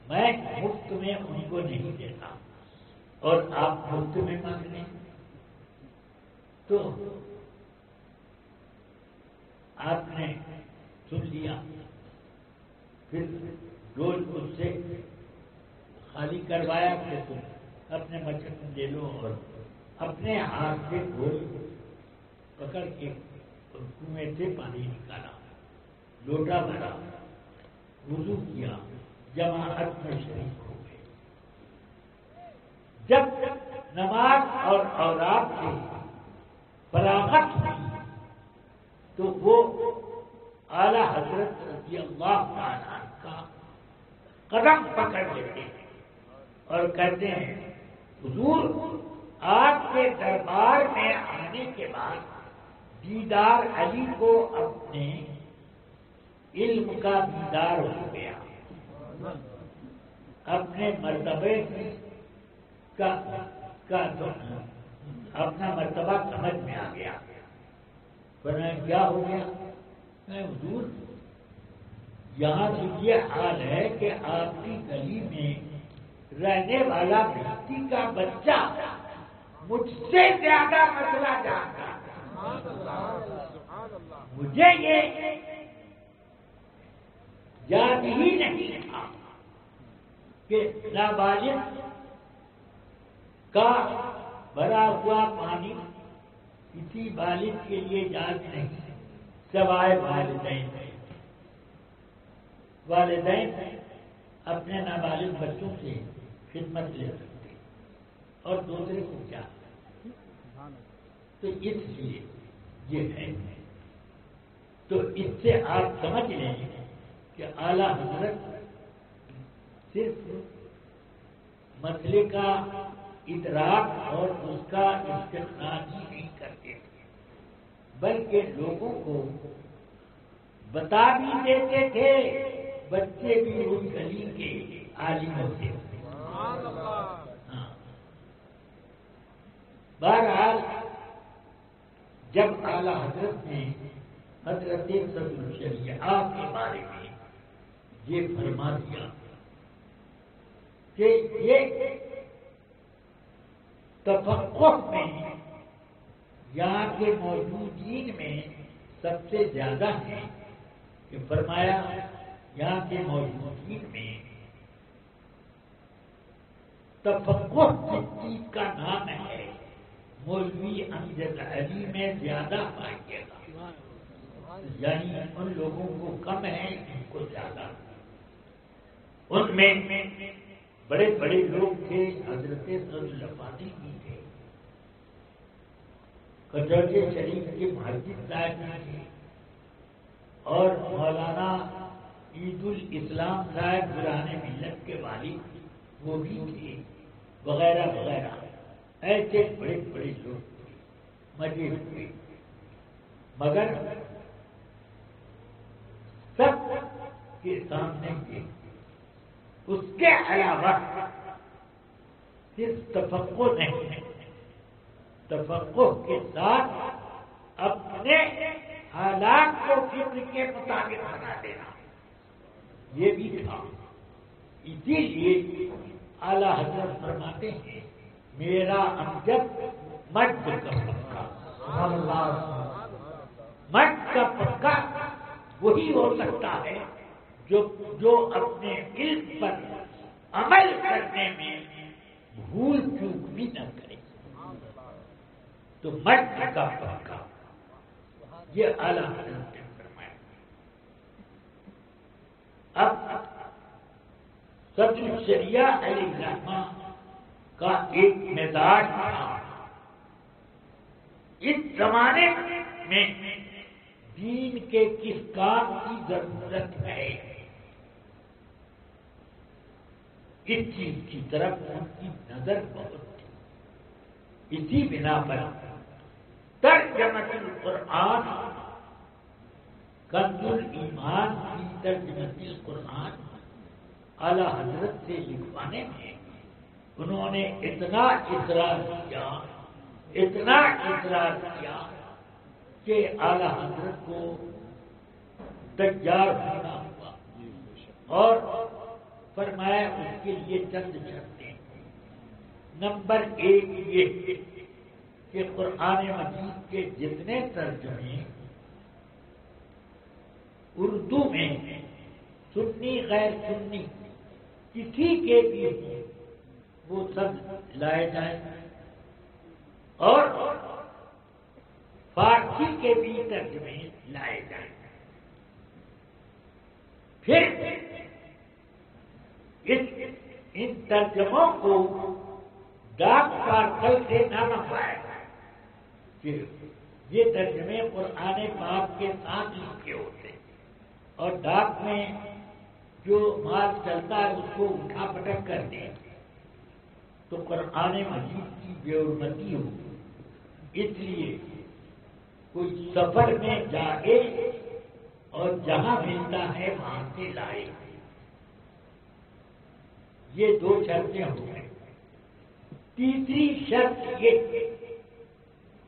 میں مفت میں ان کو نہیں دیتا اور آپ مفت میں مانگ رہے ہیں، تو آپ نے سن لیا، پھر ڈول اس سے خالی کروایا کہ تم اپنے مچھر لے لو اور اپنے ہاتھ سے ڈول پکڑ کے کنویں سے پانی نکالا، لوٹا بھرا، وضو کیا، جماعت میں شریک ہو گئے۔ جب نماز اور اوراد سے فراغت ہوئی تو وہ اعلی حضرت رضی اللہ تعالیٰ کا قدم پکڑ لیتے ہیں اور کہتے ہیں حضور آپ کے دربار میں آنے کے بعد دیدار علی کو اپنے علم کا دیدار ہو گیا، اپنے مرتبے کا اپنا مرتبہ سمجھ میں آ گیا۔ فرمایا کیا ہو گیا؟ میں حضور یہاں سے یہ حال ہے کہ آپ کی گلی میں رہنے والا بستی کا بچہ مجھ سے زیادہ مسئلہ جانتا ہے، مجھے یہ یاد ہی نہیں تھا کہ نابالغ کا بھرا ہوا پانی کسی بالغ کے لیے جائز نہیں سوائے والدین۔ والدین اپنے نابالغ بچوں سے خدمت لے سکتے اور دوسرے کو کیا، تو اس لیے یہ ہے۔ تو اس سے آپ سمجھ لیں کہ اعلیٰ حضرت صرف مسئلے کا ادراک اور اس کا استخراج ہی نہیں کرتے تھے، بلکہ لوگوں کو بتا بھی دیتے تھے، بچے بھی اس گلی کے عالم ہوتے تھے۔ بہرحال جب اعلیٰ حضرت نے حضرت صدر الشریعہ کے بارے میں یہ فرما دیا کہ یہ تفقہ میں یہاں کے موجودین میں سب سے زیادہ ہے، کہ فرمایا یہاں کے موجودین میں تفقہ جس چیز کا نام ہے مولوی امجد علی میں زیادہ پائیے گا، یعنی ان لوگوں کو کم ہے، ان کو زیادہ۔ ان میں بڑے بڑے لوگ تھے، حضرت الفاظی بھی تھے، کٹوچے شریف کے محدث صاحب بھی تھے، اور مولانا عید الاسلام صاحب برہان ملت کے والد وہ بھی تھے، وغیرہ وغیرہ، ایسے بڑے بڑے لوگ تھے، مزے ہوئے۔ مگر سب کے سامنے یہ اس کے علاوہ صرف تفقہ نہیں، تفقہ کے ساتھ اپنے حالات کو فکر کے مطابق بنا دینا یہ بھی تھا۔ اسی لیے اعلیٰ حضرت فرماتے ہیں میرا امجد مرد کا پکا، مرد کا پکا وہی ہو سکتا ہے جو اپنے علم پر عمل کرنے میں بھول چوک بھی نہ کرے، تو مرد کا پکا یہ اعلیٰ حضرت نے فرمایا۔ اب صدر الشریعہ علیہ الرحمہ کا ایک مزاج تھا، اس زمانے میں دین کے کس کام کی ضرورت ہے اس چیز کی طرف ان کی نظر بہت تھی۔ اسی بنا پر ترجمہ القرآن، کنز الایمان کی ترجمہ القرآن اعلیٰ حضرت سے لکھوانے میں انہوں نے اتنا اصرار کیا، اتنا اصرار کیا کہ اعلیٰ حضرت کو تیار ہونا ہوا، اور فرمایا اس کے لیے چند شرطیں. نمبر 1 یہ کہ قرآن مجید کے جتنے ترجمے اردو میں سنی غیر سنی کسی کے بھی ہوں وہ سب لائے جائیں اور فارسی کے بھی ترجمے لائے جائیں. پھر ان ترجموں کو ڈاک پارسل سے نہ منگوائے کہ یہ ترجمے قرآن پاک کے ساتھ لکھے ہوتے اور ڈاک میں جو مال چلتا ہے اس کو اٹھا پٹک کر دیں تو قرآن مجید کی بے حرمتی ہو. اس لیے کوئی سفر میں جائے اور جہاں ملتا ہے وہاں سے لائے. یہ 2 شرطیں ہو گئی. تیسری شرط یہ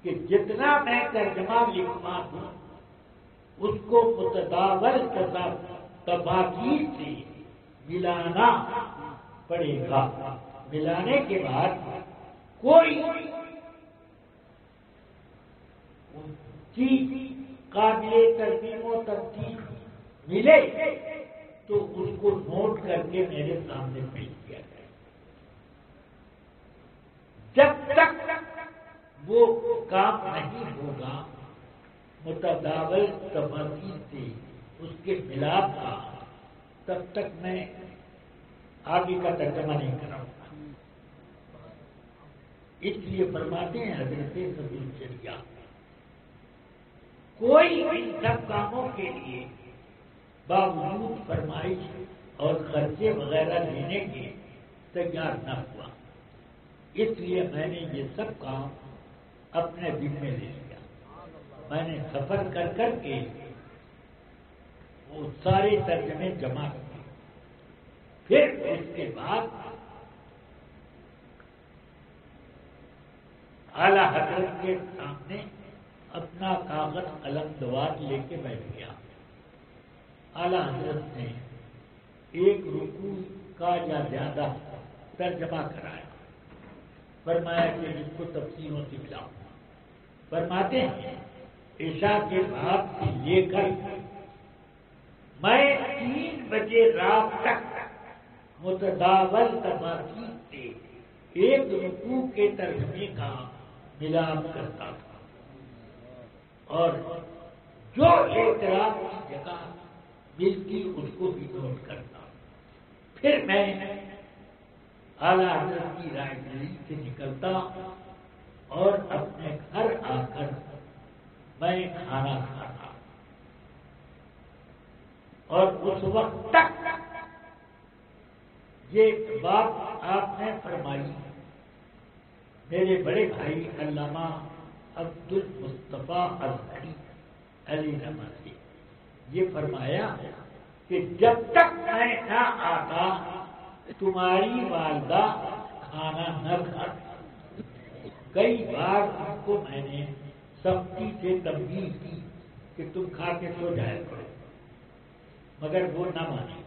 کہ جتنا میں ترجمہ لکھوا دوں اس کو متداول تفاسیر سے ملانا پڑے گا. ملانے کے بعد کوئی چیز قابل ترمیم و تبدیل ملے تو اس کو نوٹ کر کے میرے سامنے پیش کیا جائے. جب تک وہ کام نہیں ہوگا متداول تفاسیر سے اس کے ملاپ کا تب تک میں آگے کا ترجمہ نہیں کراؤں گا. اس لیے فرماتے ہیں حضرت سبیل شریعہ کوئی ان سب کاموں کے لیے باوجود فرمائش اور خرچے وغیرہ لینے کے تیار نہ ہوا. اس لیے میں نے یہ سب کام اپنے ذمہ لے لیا. میں نے سفر کر کر کے وہ سارے ترجمے جمع کیے. پھر اس کے بعد اعلی حضرت کے سامنے اپنا کاغذ قلم دوات لے کے بیٹھ گیا. اعلی حضرت نے 1 رکوع کا یا زیادہ ترجمہ کرایا. فرمایا کہ اس کو تفسیروں سے ملاؤ. فرماتے ہیں عشاء کے بعد سے لے کر میں 3 بجے رات تک متداول تفاسیر سے 1 رکوع کے ترجمے کا ملاپ کرتا تھا اور جو اعتراض کی جگہ ملتی اس کو بھی نوٹ کرتا. پھر میں اعلیٰ حضرت کی لائبریری سے نکلتا اور اپنے گھر آ کر میں کھانا کھاتا اور اس وقت تک یہ بات آپ نے فرمائی. میرے بڑے بھائی علامہ عبد المصطفیٰ اظہری علی رحمۃ سے یہ فرمایا کہ جب تک میں نہ آتا تمہاری والدہ کھانا نہ کھاتی. کئی بار ان کو میں نے سختی سے تنبیہ کی کہ تم کھا کے سو جایا کرو مگر وہ نہ مانے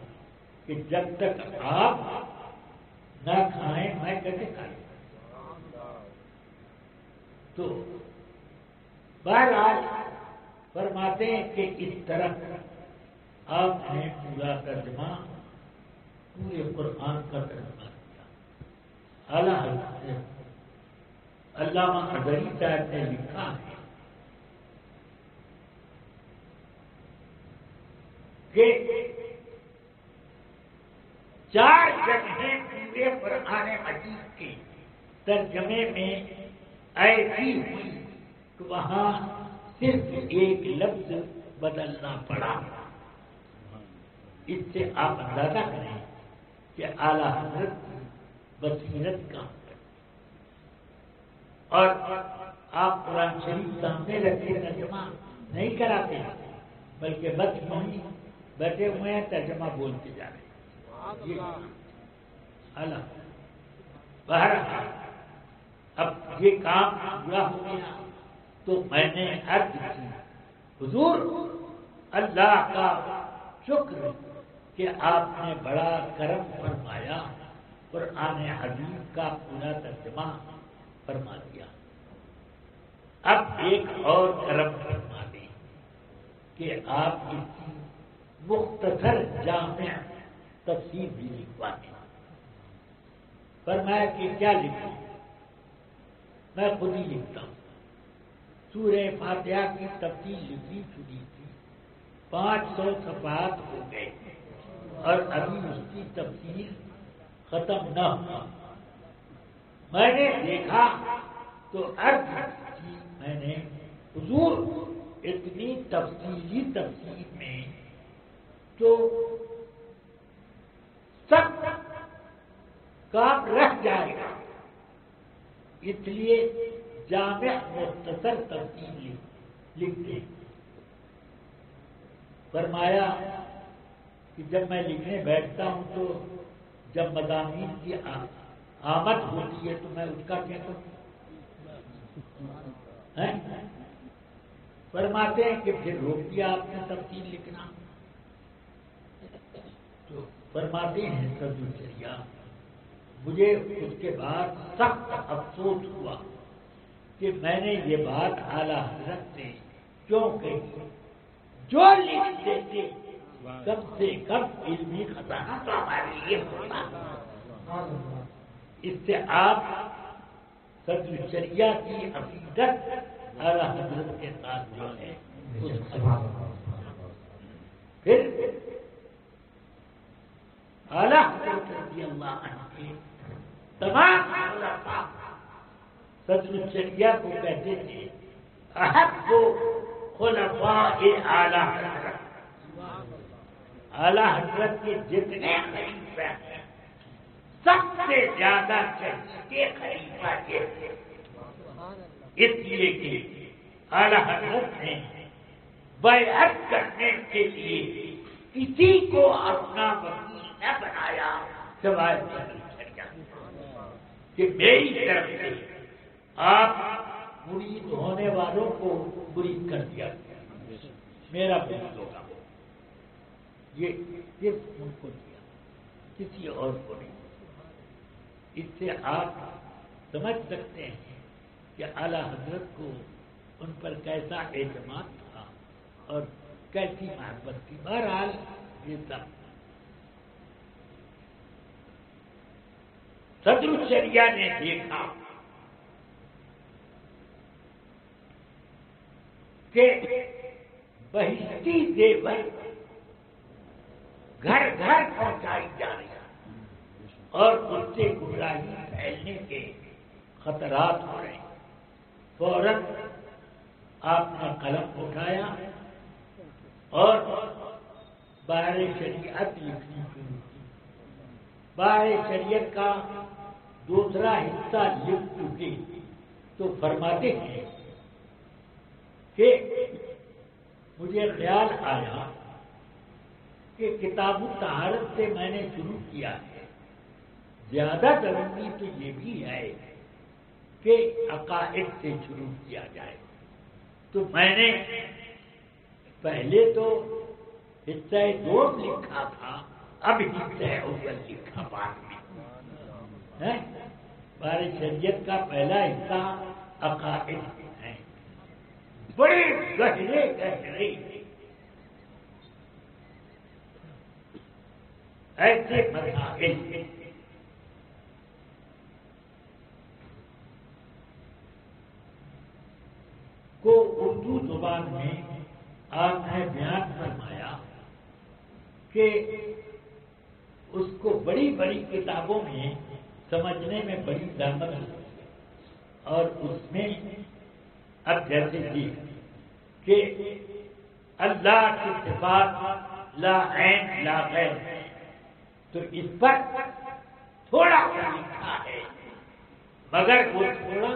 کہ جب تک آپ نہ کھائیں میں کیسے کھاؤں. تو بہرحال فرماتے ہیں کہ اس طرح آپ نے پورا ترجمہ پورے قرآن کا ترجمہ کیا. اعلیٰ حضرت علامہ اظہری صاحب نے لکھا ہے کہ 4 جگہیں پورے قرآن مجید کے ترجمے میں ایسی ہوئی کہ وہاں صرف 1 لفظ بدلنا پڑا. اس سے آپ اندازہ کریں کہ اعلیٰ حضرت کی بصیرت کا اور آپ قرآن شریف سامنے رکھ کے ترجمہ نہیں کراتے بلکہ بس وہیں بیٹھے ہوئے ہیں ترجمہ بولتے جا رہے ہیں. اعلیٰ بہرحال اب یہ کام پورا ہو گیا تو میں نے عرض کی حضور اللہ کا شکر کہ آپ نے بڑا کرم فرمایا، قرآن حکیم کا پورا ترجمہ فرما دیا۔ اب ایک اور کرم فرما دیں کہ آپ اس کی مختصر جامع تفسیر بھی لکھوا دیں۔ فرمایا کہ کیا لکھوں؟ میں خود ہی لکھتا ہوں۔ سورہ فاتحہ کی تفصیل لکھنی چھوٹی تھی، 500 صفحات ہو گئے اور ابھی اس کی تفصیل ختم نہ ہوا۔ میں نے دیکھا تو عرض کی میں نے، حضور اتنی تفصیلی تفصیل میں تو سب کام رہ جائے گا، اس لیے جامع مختصر تفصیل لکھ دیں۔ فرمایا کہ جب میں لکھنے بیٹھتا ہوں تو جب مضامین کی آمد ہوتی ہے تو میں اس کا کیا کروں؟ فرماتے ہیں کہ پھر روک دیا آپ نے تفصیل لکھنا۔ تو فرماتے ہیں صدر الشریعہ، مجھے اس کے بعد سخت افسوس ہوا کہ میں نے یہ بات اعلیٰ حضرت سے کیوں کہی۔ جو لکھ دیتے کم سے کم علمی خزانہ تو ہمارے لیے ہوتا۔ اس سے آپ صدر الشریعہ کی عقیدت اعلیٰ حضرت کے ساتھ جو ہے پھر اعلیٰ حضرت رضی اللہ عنہ کے تمام خلفاء صدر الشریعہ کو کہتے تھے احب خلفاء اعلیٰ حضرت، اعلیٰ حضرت کے جتنے خلیفہ ہیں سب سے زیادہ چہتے خلیفہ یہ تھے، اس لیے کہ اعلیٰ حضرت نے بیعت کرنے کے لیے کسی کو اپنا وکیل نہ بنایا سوائے کہ میری طرف سے آپ مرید ہونے والوں کو مرید کر دیا، میرا مرید ہوگا، یہ صرف ان کو دیا، کسی اور کو نہیں۔ اس سے آپ سمجھ سکتے ہیں کہ اعلیٰ حضرت کو ان پر کیسا اعتماد تھا اور کیسی محبت تھی۔ بہرحال یہ سب صدر الشریعہ نے دیکھا کہ بہشتی زیور گھر گھر پہنچائی جا رہی ہے اور اس سے گمراہی پھیلنے کے خطرات ہو رہے ہیں۔ فوراً آپ نے قلم اٹھایا اور بہر شریعت لکھنی شروع کی۔ بہر شریعت کا دوسرا حصہ لکھ چکے تو فرماتے ہیں کہ مجھے خیال آیا کہ کتاب الطہارت سے میں نے شروع کیا ہے، زیادہ ضروری تو یہ بھی ہے کہ عقائد سے شروع کیا جائے۔ تو میں نے پہلے تو حصہ دوم لکھا تھا، اب حصہ اول لکھا بعد میں۔ بہر شریعت کا پہلا حصہ عقائد ہے، بڑے گہرے گہرے ایسے مسائل کو اردو زبان میں آپ نے بیان فرمایا کہ اس کو بڑی بڑی کتابوں میں سمجھنے میں بڑی زحمت ہوتی ہے، اور اس میں اب جیسے جی کہ اللہ کی صفات لا عین لا غیر، تو اس پر تھوڑا سا لکھا ہے مگر وہ تھوڑا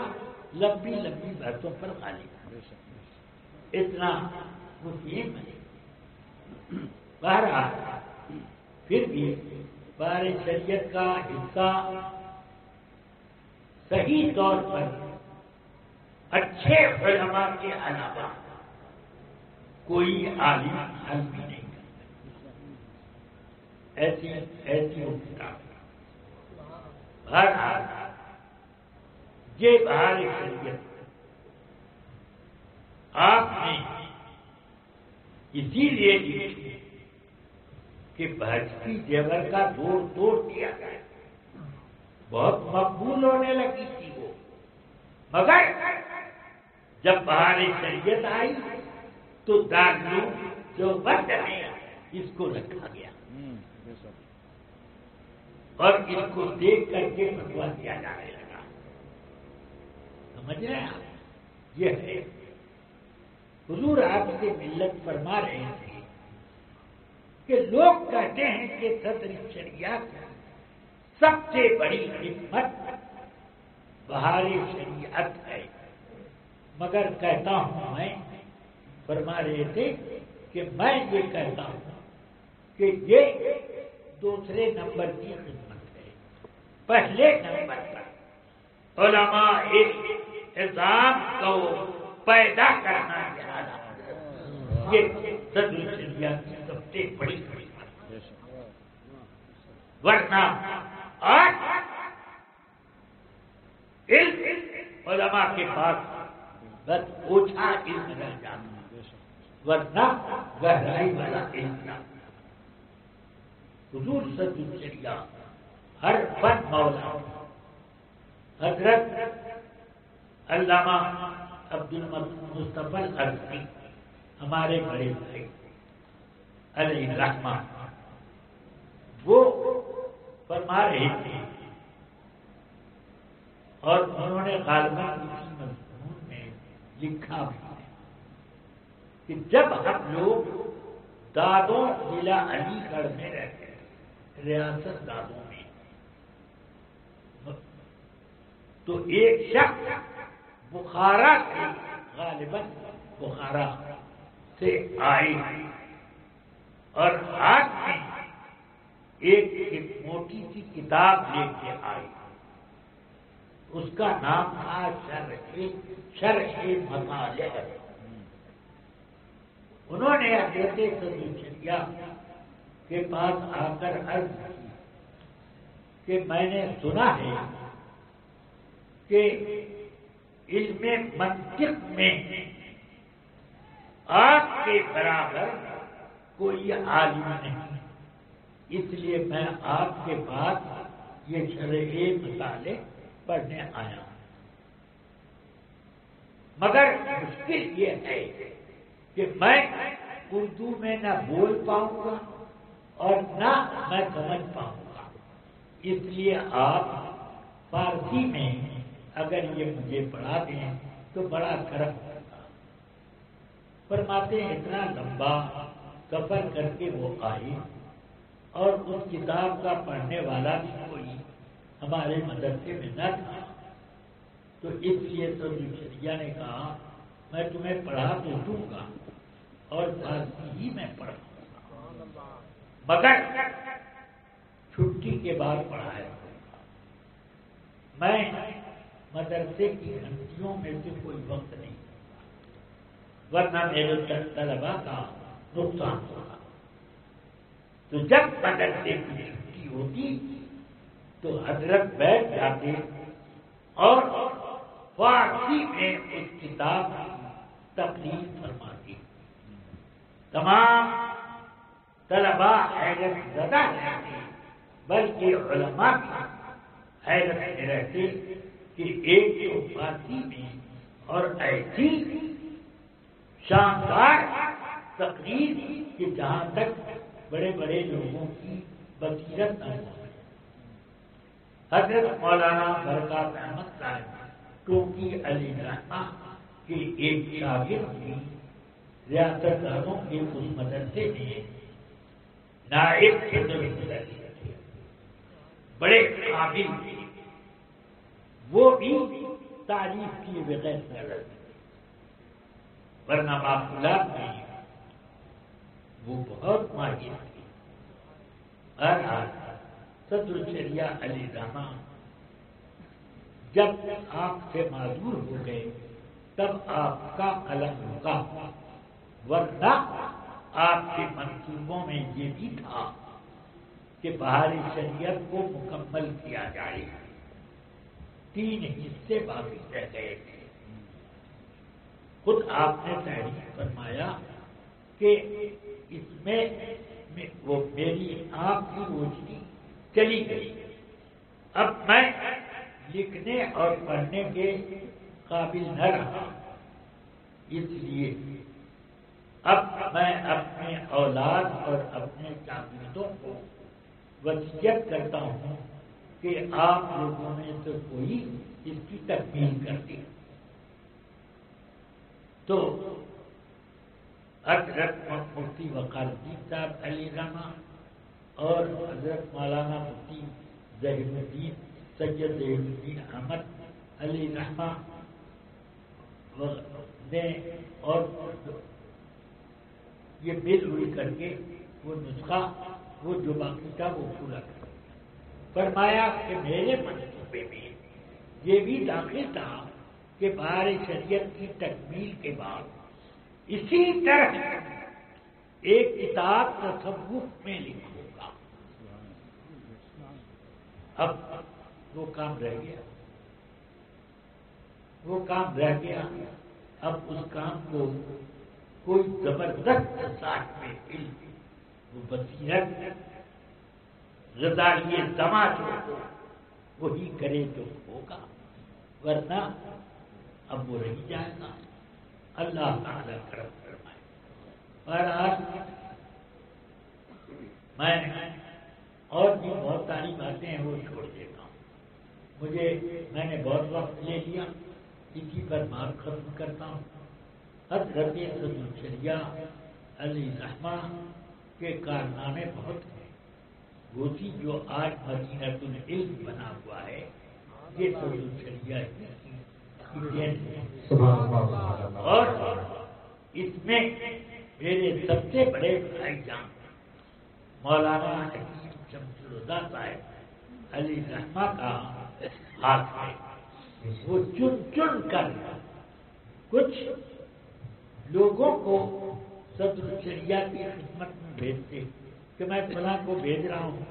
لمبی لمبی باتوں پر غالب اتنا مفہوم ہے۔ بہرحال پھر بھی بہر شریعت کا حصہ صحیح طور پر اچھے علماء کے علاوہ کوئی عالم حل بھی نہیں کرتا۔ ایسی وہ کتاب بہرحال یہ بہار شریعت آپ نے اسی لیے لکھی کہ بھجتی زیور کا زور توڑ دیا جائے، بہت مقبول ہونے لگی تھی وہ، مگر جب بہار شریعت آئی تو دارالعلوم دیوبند میں اس کو رکھا گیا اور اس کو دیکھ کر کے فتوا دیا جانے لگا۔ سمجھ رہے ہیں آپ؟ یہ ہے حضور آپ سے ملت فرما رہے تھے کہ لوگ کہتے ہیں کہ صدر شریعت سب سے بڑی خدمت بہار شریعت ہے، مگر کہتا ہوں میں، فرما رہے تھے کہ میں یہ کہتا ہوں کہ یہ دوسرے نمبر کی خدمت ہے، پہلے نمبر پر علماء نظام کو پیدا کرنا چاہتا، یہ صدر شریعت کی سب سے بڑی خدمت ہے۔ ورنہ آج علم علماء کے پاس بس اوچھا علم رہ جاتا، ورنہ گہرائی والا علم نہ۔ حضور صدر شریعت ہر فن مولا حضرت علامہ عبدالمصطفی الازہری ہمارے بڑے بھائی علیہ الرحمہ وہ فرما رہے تھے، اور انہوں نے غالباً اسی مضمون میں لکھا بھی ہے کہ جب ہم لوگ دادوں ضلع علی گڑھ میں رہتے ہیں، ریاست دادوں میں، تو ایک شخص بخارا سے، غالباً بخارا سے آئے اور ہاتھ میں ایک موٹی سی کتاب لے کے آئے، اس کا نام تھا شرح مطالعہ۔ انہوں نے حضرت صدر شریعت کے پاس آ کر عرض کی کہ میں نے سنا ہے کہ علم منطق میں آپ کے برابر کوئی عالم نہیں، اس لیے میں آپ کے پاس یہ شرح مطالعہ پڑھنے آیا ہوں، مگر مشکل یہ ہے کہ میں اردو میں نہ بول پاؤں گا اور نہ میں سمجھ پاؤں گا، اس لیے آپ فارسی میں اگر یہ مجھے پڑھا دیں تو بڑا کرم ہوگا۔ فرماتے ہیں اتنا لمبا سفر کر کے وہ آئی اور اس کتاب کا پڑھنے والا بھی کوئی ہمارے مدرسے میں نہ تھا، تو اس لیے صدر شریعت نے کہا میں تمہیں پڑھا تو دوں گا اور فارسی ہی میں پڑھاؤں گا، مگر چھٹی کے بعد پڑھایا ہوگا، میں مدرسے کی گھنٹیوں میں سے کوئی وقت نہیں ہوگا، ورنہ میرے طلبا کا نقصان ہوگا۔ تو جب مدرسے کی چھٹی ہوتی تو حضرت بیٹھ جاتے اور فارسی میں اس کتاب کی تقریر فرماتی، تمام طلبا حیرت زدہ رہتے، بلکہ علماء بھی حیرت میں رہتے کہ ایک تو فارسی میں اور ایسی شاندار تقریر کہ جہاں تک بڑے بڑے لوگوں کی بصیرت نہ ہو۔ حضرت مولانا برکات احمد صاحب ٹوکی علی رحمہ کے ایک شاگرد بھی ریاست داروں کے اس مدرسے میں نائب صدر تھے، بڑے قابل تھے، وہ بھی تعریف کیے بغیر نہ رہتے، ورنہ معقولات میں وہ بہت ماہر تھے۔ بہرحال صدر شریعت علی رحمہ جب آپ سے معذور ہو گئے تب آپ کا قلم رکا، ورنہ آپ کے منصوبوں میں یہ بھی تھا کہ بہار شریعت کو مکمل کیا جائے. 3 حصے باقی رہ گئے تھے. خود آپ نے تحریر فرمایا کہ اس میں وہ میری آنکھ کی روشنی چلی گئی. اب میں لکھنے اور پڑھنے کے قابل نہ رہا. اس لیے اب میں اپنے اولاد اور اپنے شاگردوں کو وصیت کرتا ہوں کہ آپ لوگوں میں سے کوئی اس کی تکمیل کر دے. تو حضرت مفتی وقار الدین صاحب علی رحمہ اور حضرت مولانا مفتی ظہیر الدین سید ظہیر الدین احمد علی رحمہ نے اور یہ مل ہوئی کر کے وہ نسخہ وہ جو باقی تھا وہ پورا کر فرمایا کہ میرے منصوبے میں یہ بھی داخل تھا کہ بہار شریعت کی تکمیل کے بعد اسی طرح ایک کتاب تصوف میں لکھوں گا. اب وہ کام رہ گیا، وہ کام رہ گیا. اب اس کام کو کوئی زبردست ساتھ میں علم وہ بصیرت غزالی زماں جو ہو وہی کرے تو ہوگا، ورنہ اب وہ رہ جائے گا. اللہ تعالیٰ کرم فرمائے. اور آج میں اور بھی بہت ساری باتیں ہیں وہ چھوڑ دیتا ہوں. میں نے بہت وقت لے لیا، اسی پر بات ختم کرتا ہوں. حضرت صدرالشریعہ علیہ رحمہ کے کارنامے بہت ہیں. گوسی جو آج مدینۃ العلم بنا ہوا ہے یہ صدرالشریعہ اور اس میں میرے سب سے بڑے بھائی جان مولانا حکیم شمس الہدیٰ صاحب علی رحمہ کا ہاتھ ہے. وہ چن چن کر کچھ لوگوں کو صدرالشریعہ کی خدمت میں بھیجتے کہ میں فلاں کو بھیج رہا ہوں،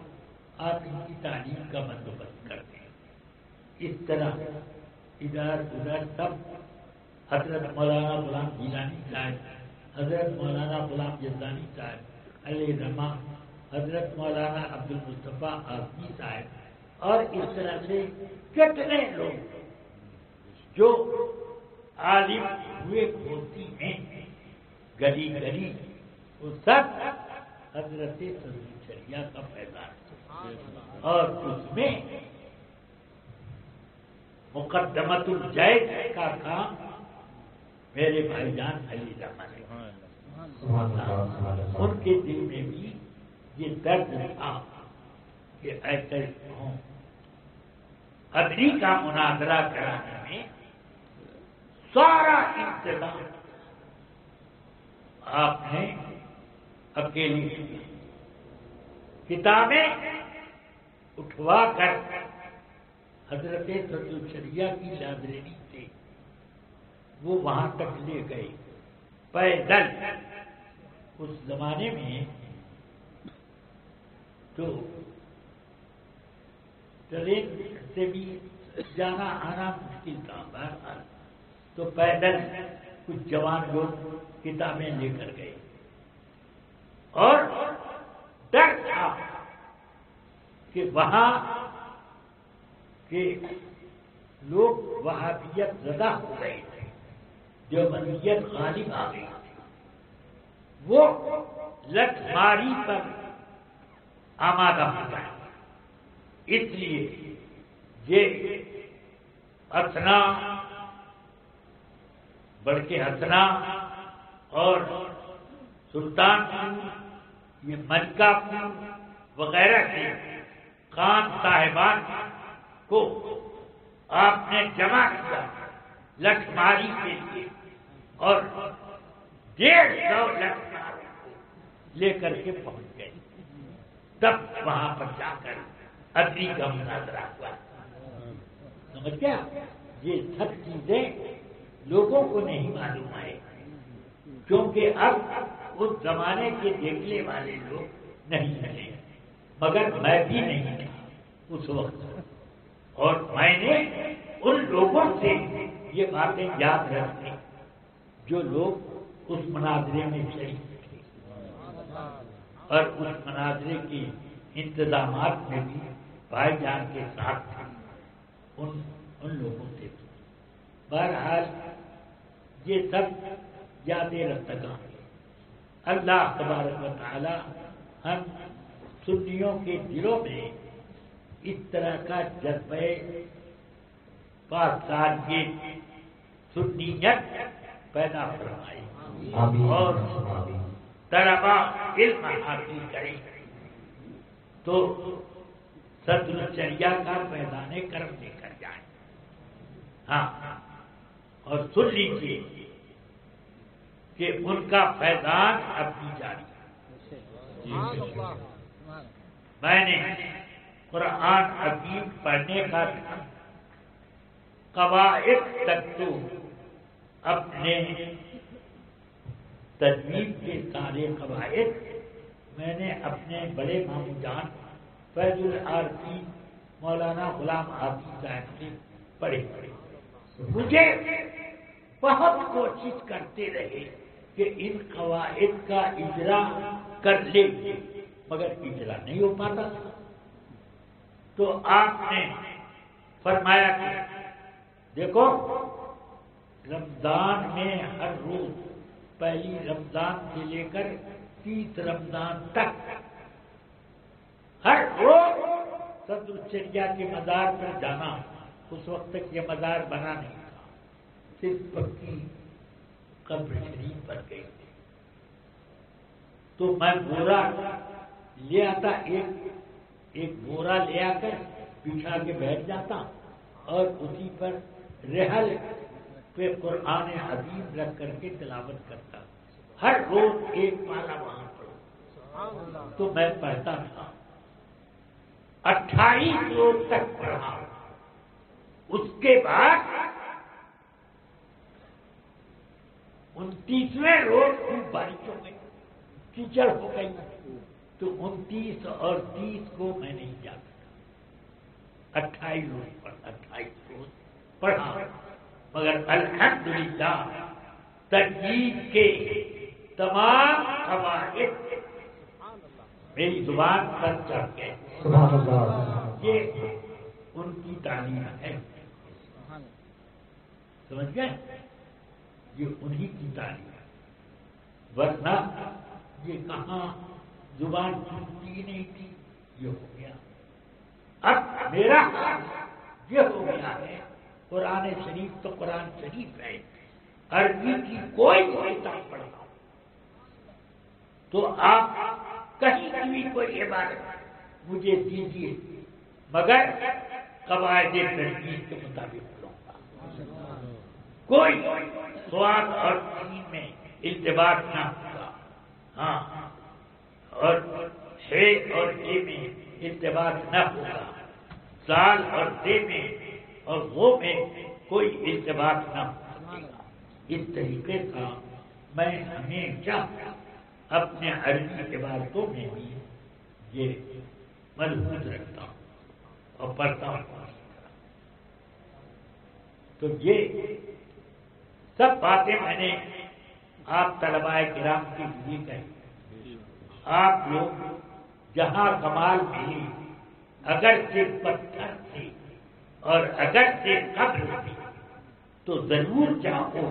آپ ان کی تعلیم کا بندوبست کرتے ہیں. اس طرح ادھر ادھر سب حضرت مولانا غلام گیلانی صاحب، حضرت مولانا غلام یزدانی صاحب علیہ رحمہ، حضرت مولانا عبد المصطفیٰ اعظمی صاحب اور اس طرح سے کتنے لوگ جو عالم ہوئے کھوتی میں گلی گلی وہ سب حضرت صدرالشریعہ کا پیغام. اور اس میں مقدمت الجید کا کام میرے بھائی جان علی رحمہ نے. ان کے دل میں بھی یہ درد تھا کہ ایسے ہوں. ادری کا مناظرہ کرانے میں سارا انتظام آپ نے اکیلی کی. کتابیں اٹھوا کر حضرت صدرالشریعہ کی لائبریری سے وہ وہاں تک لے گئے پیدل. اس زمانے میں تو ٹرین سے بھی جانا آنا مشکل تھا. بہرحال تو پیدل کچھ جوان لوگ کتابیں لے کر گئے اور ڈر تھا کہ وہاں کے لوگ وہابیت زدہ ہو گئے تھے، دیوبندیت غالب آ گئی تھی. وہ لٹ ماری پر آمادہ ہو گئے. اس لیے یہ اسنا بڑکے اسنا اور سلطان پور یہ ملکہ پور وغیرہ کے خان صاحبان کو آپ نے جمع کیا لٹ ماری کے لیے اور 150 لٹ ماری کو لے کر کے پہنچ گئے. تب وہاں پر جا کر ادری کا مناظرہ ہوا. سمجھ گیا؟ یہ سب چیزیں لوگوں کو نہیں معلوم ہے کیونکہ اب اس زمانے کے دیکھنے والے لوگ نہیں رہے. مگر میں بھی نہیں تھا اس وقت، اور میں نے ان لوگوں سے یہ باتیں یاد رکھیں جو لوگ اس مناظرے میں شریک تھے اور اس مناظرے کے انتظامات میں بھی بھائی جان کے ساتھ تھے، ان لوگوں سے۔ بہرحال یہ سب یادیں رفتگاں ہیں۔ اللہ تبارک و تعالی ہم سنیوں کے دلوں میں اس طرح کا جذبہ پاکسالیت سنیت پیدا فرمائے اور طلبا علم حاصل کرے تو صدر الشریعہ کا میدان کرم لے کر جائیں۔ ہاں، اور سن لیجیے کہ ان کا فیضان اب بھی جاری ہے۔ میں نے قرآن حکیم پڑھنے کا قواعد تک تو اپنے تجوید کے سارے قواعد میں نے اپنے بڑے ماموں جان فیض العارفین مولانا غلام حافظ صاحب سے پڑھے۔ مجھے بہت کوشش کرتے رہے کہ ان قواعد کا اجرا کر لیں، مگر اجرا نہیں ہو پاتا تھا۔ تو آپ نے فرمایا کہ دیکھو، رمضان میں ہر روز پہلی رمضان سے لے کر 30 رمضان تک ہر روز صدر الشریعہ کے مزار پر جانا۔ اس وقت تک یہ مزار بنا نہیں تھا، صرف پکی قبر شریف پر گئی تھی۔ تو میں بورا لے آتا، ایک بورا لے آ کر بچھا کے بیٹھ جاتا اور اسی پر رحل پہ قرآن حکیم رکھ کر کے تلاوت کرتا۔ ہر روز ایک پارہ وہاں پڑھو تو میں پڑھتا تھا۔ 28 روز تک پڑھا۔ اس کے بعد 29ویں روز خوب بارش ہو گئی، کیچڑ ہو گئی، تو 29 اور 30 کو میں نہیں جا سکا۔ 28 روز پڑھا، مگر الحمدللہ تجوید کے تمام قواعد میری زبان پر چڑھ گئے۔ یہ ان کی تعلیم ہے، سمجھ گئے؟ یہ انہی کی تعلیم ہے، ورنہ یہ کہاں زبان چلتی نہیں تھی۔ یہ ہو گیا، اب میرا یہ ہو گیا ہے۔ قرآن شریف تو قرآن شریف ہے، عربی کی کوئی کتاب پڑھنا تو آپ کہیں کی بھی کوئی عبارت مجھے دیجیے، مگر قواعد تجوید کے مطابق پڑھوں گا۔ کوئی سواد اور سین میں التباس نہ ہوگا، ہاں، اور ہے اور اے میں التباس نہ ہوگا، سال اور دے میں اور وہ میں کوئی التباس نہ ہوگا۔ اس طریقے کا میں ہمیشہ اپنے عربی عبادتوں میں بھی یہ ملحوظ رکھتا ہوں اور پڑھتا ہوں۔ تو یہ سب باتیں میں نے آپ طلباء کرام کے لیے کہی۔ آپ لوگ جہاں کمال ملی، اگر سے پتھر تھے اور اگر سے قبر تھی، تو ضرور چاہو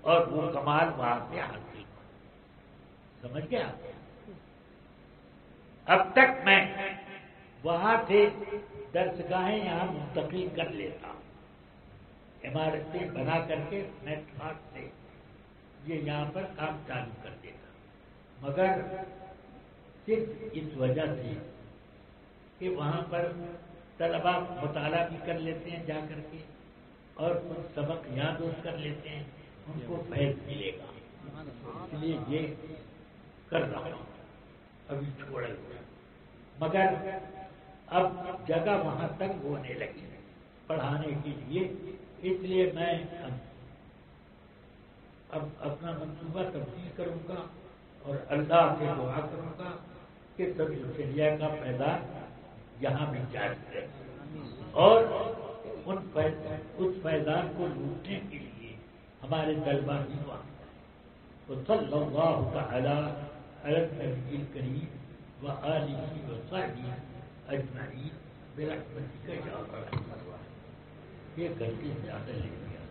اور وہ کمال وہاں سے حاصل کرو۔ سمجھ گیا؟ اب تک میں وہاں سے درسگاہیں یہاں منتقل کر لیتا ہوں، عمارتیں بنا کر کے نیٹ ورک سے یہ یہاں پر کام چالو کر دیتا، مگر صرف اس وجہ سے کہ وہاں پر طلبا مطالعہ بھی کر لیتے ہیں جا کر کے، اور کچھ سبق یاد کر لیتے ہیں، ان کو فیض ملے گا، اس لیے یہ کر رہا ہوں، ابھی چھوڑا ہوا۔ مگر اب جگہ وہاں تک ہونے لگی پڑھانے کے لیے، اس لیے میں اب اپنا منصوبہ تبدیل کروں گا اور اللہ سے دعا کروں گا کہ سب چڑیا کا پیدا یہاں بھی جاری ہے اور اس میدان کو لوٹنے کے لیے ہمارے طلبا بھی وہاں تو صلی اللہ تعالی علی النبی الکریم وآلہ وصحبہ اجمعین برحمتک یا ارحم الراحمین. یہ گھر سے زیادہ لے لیا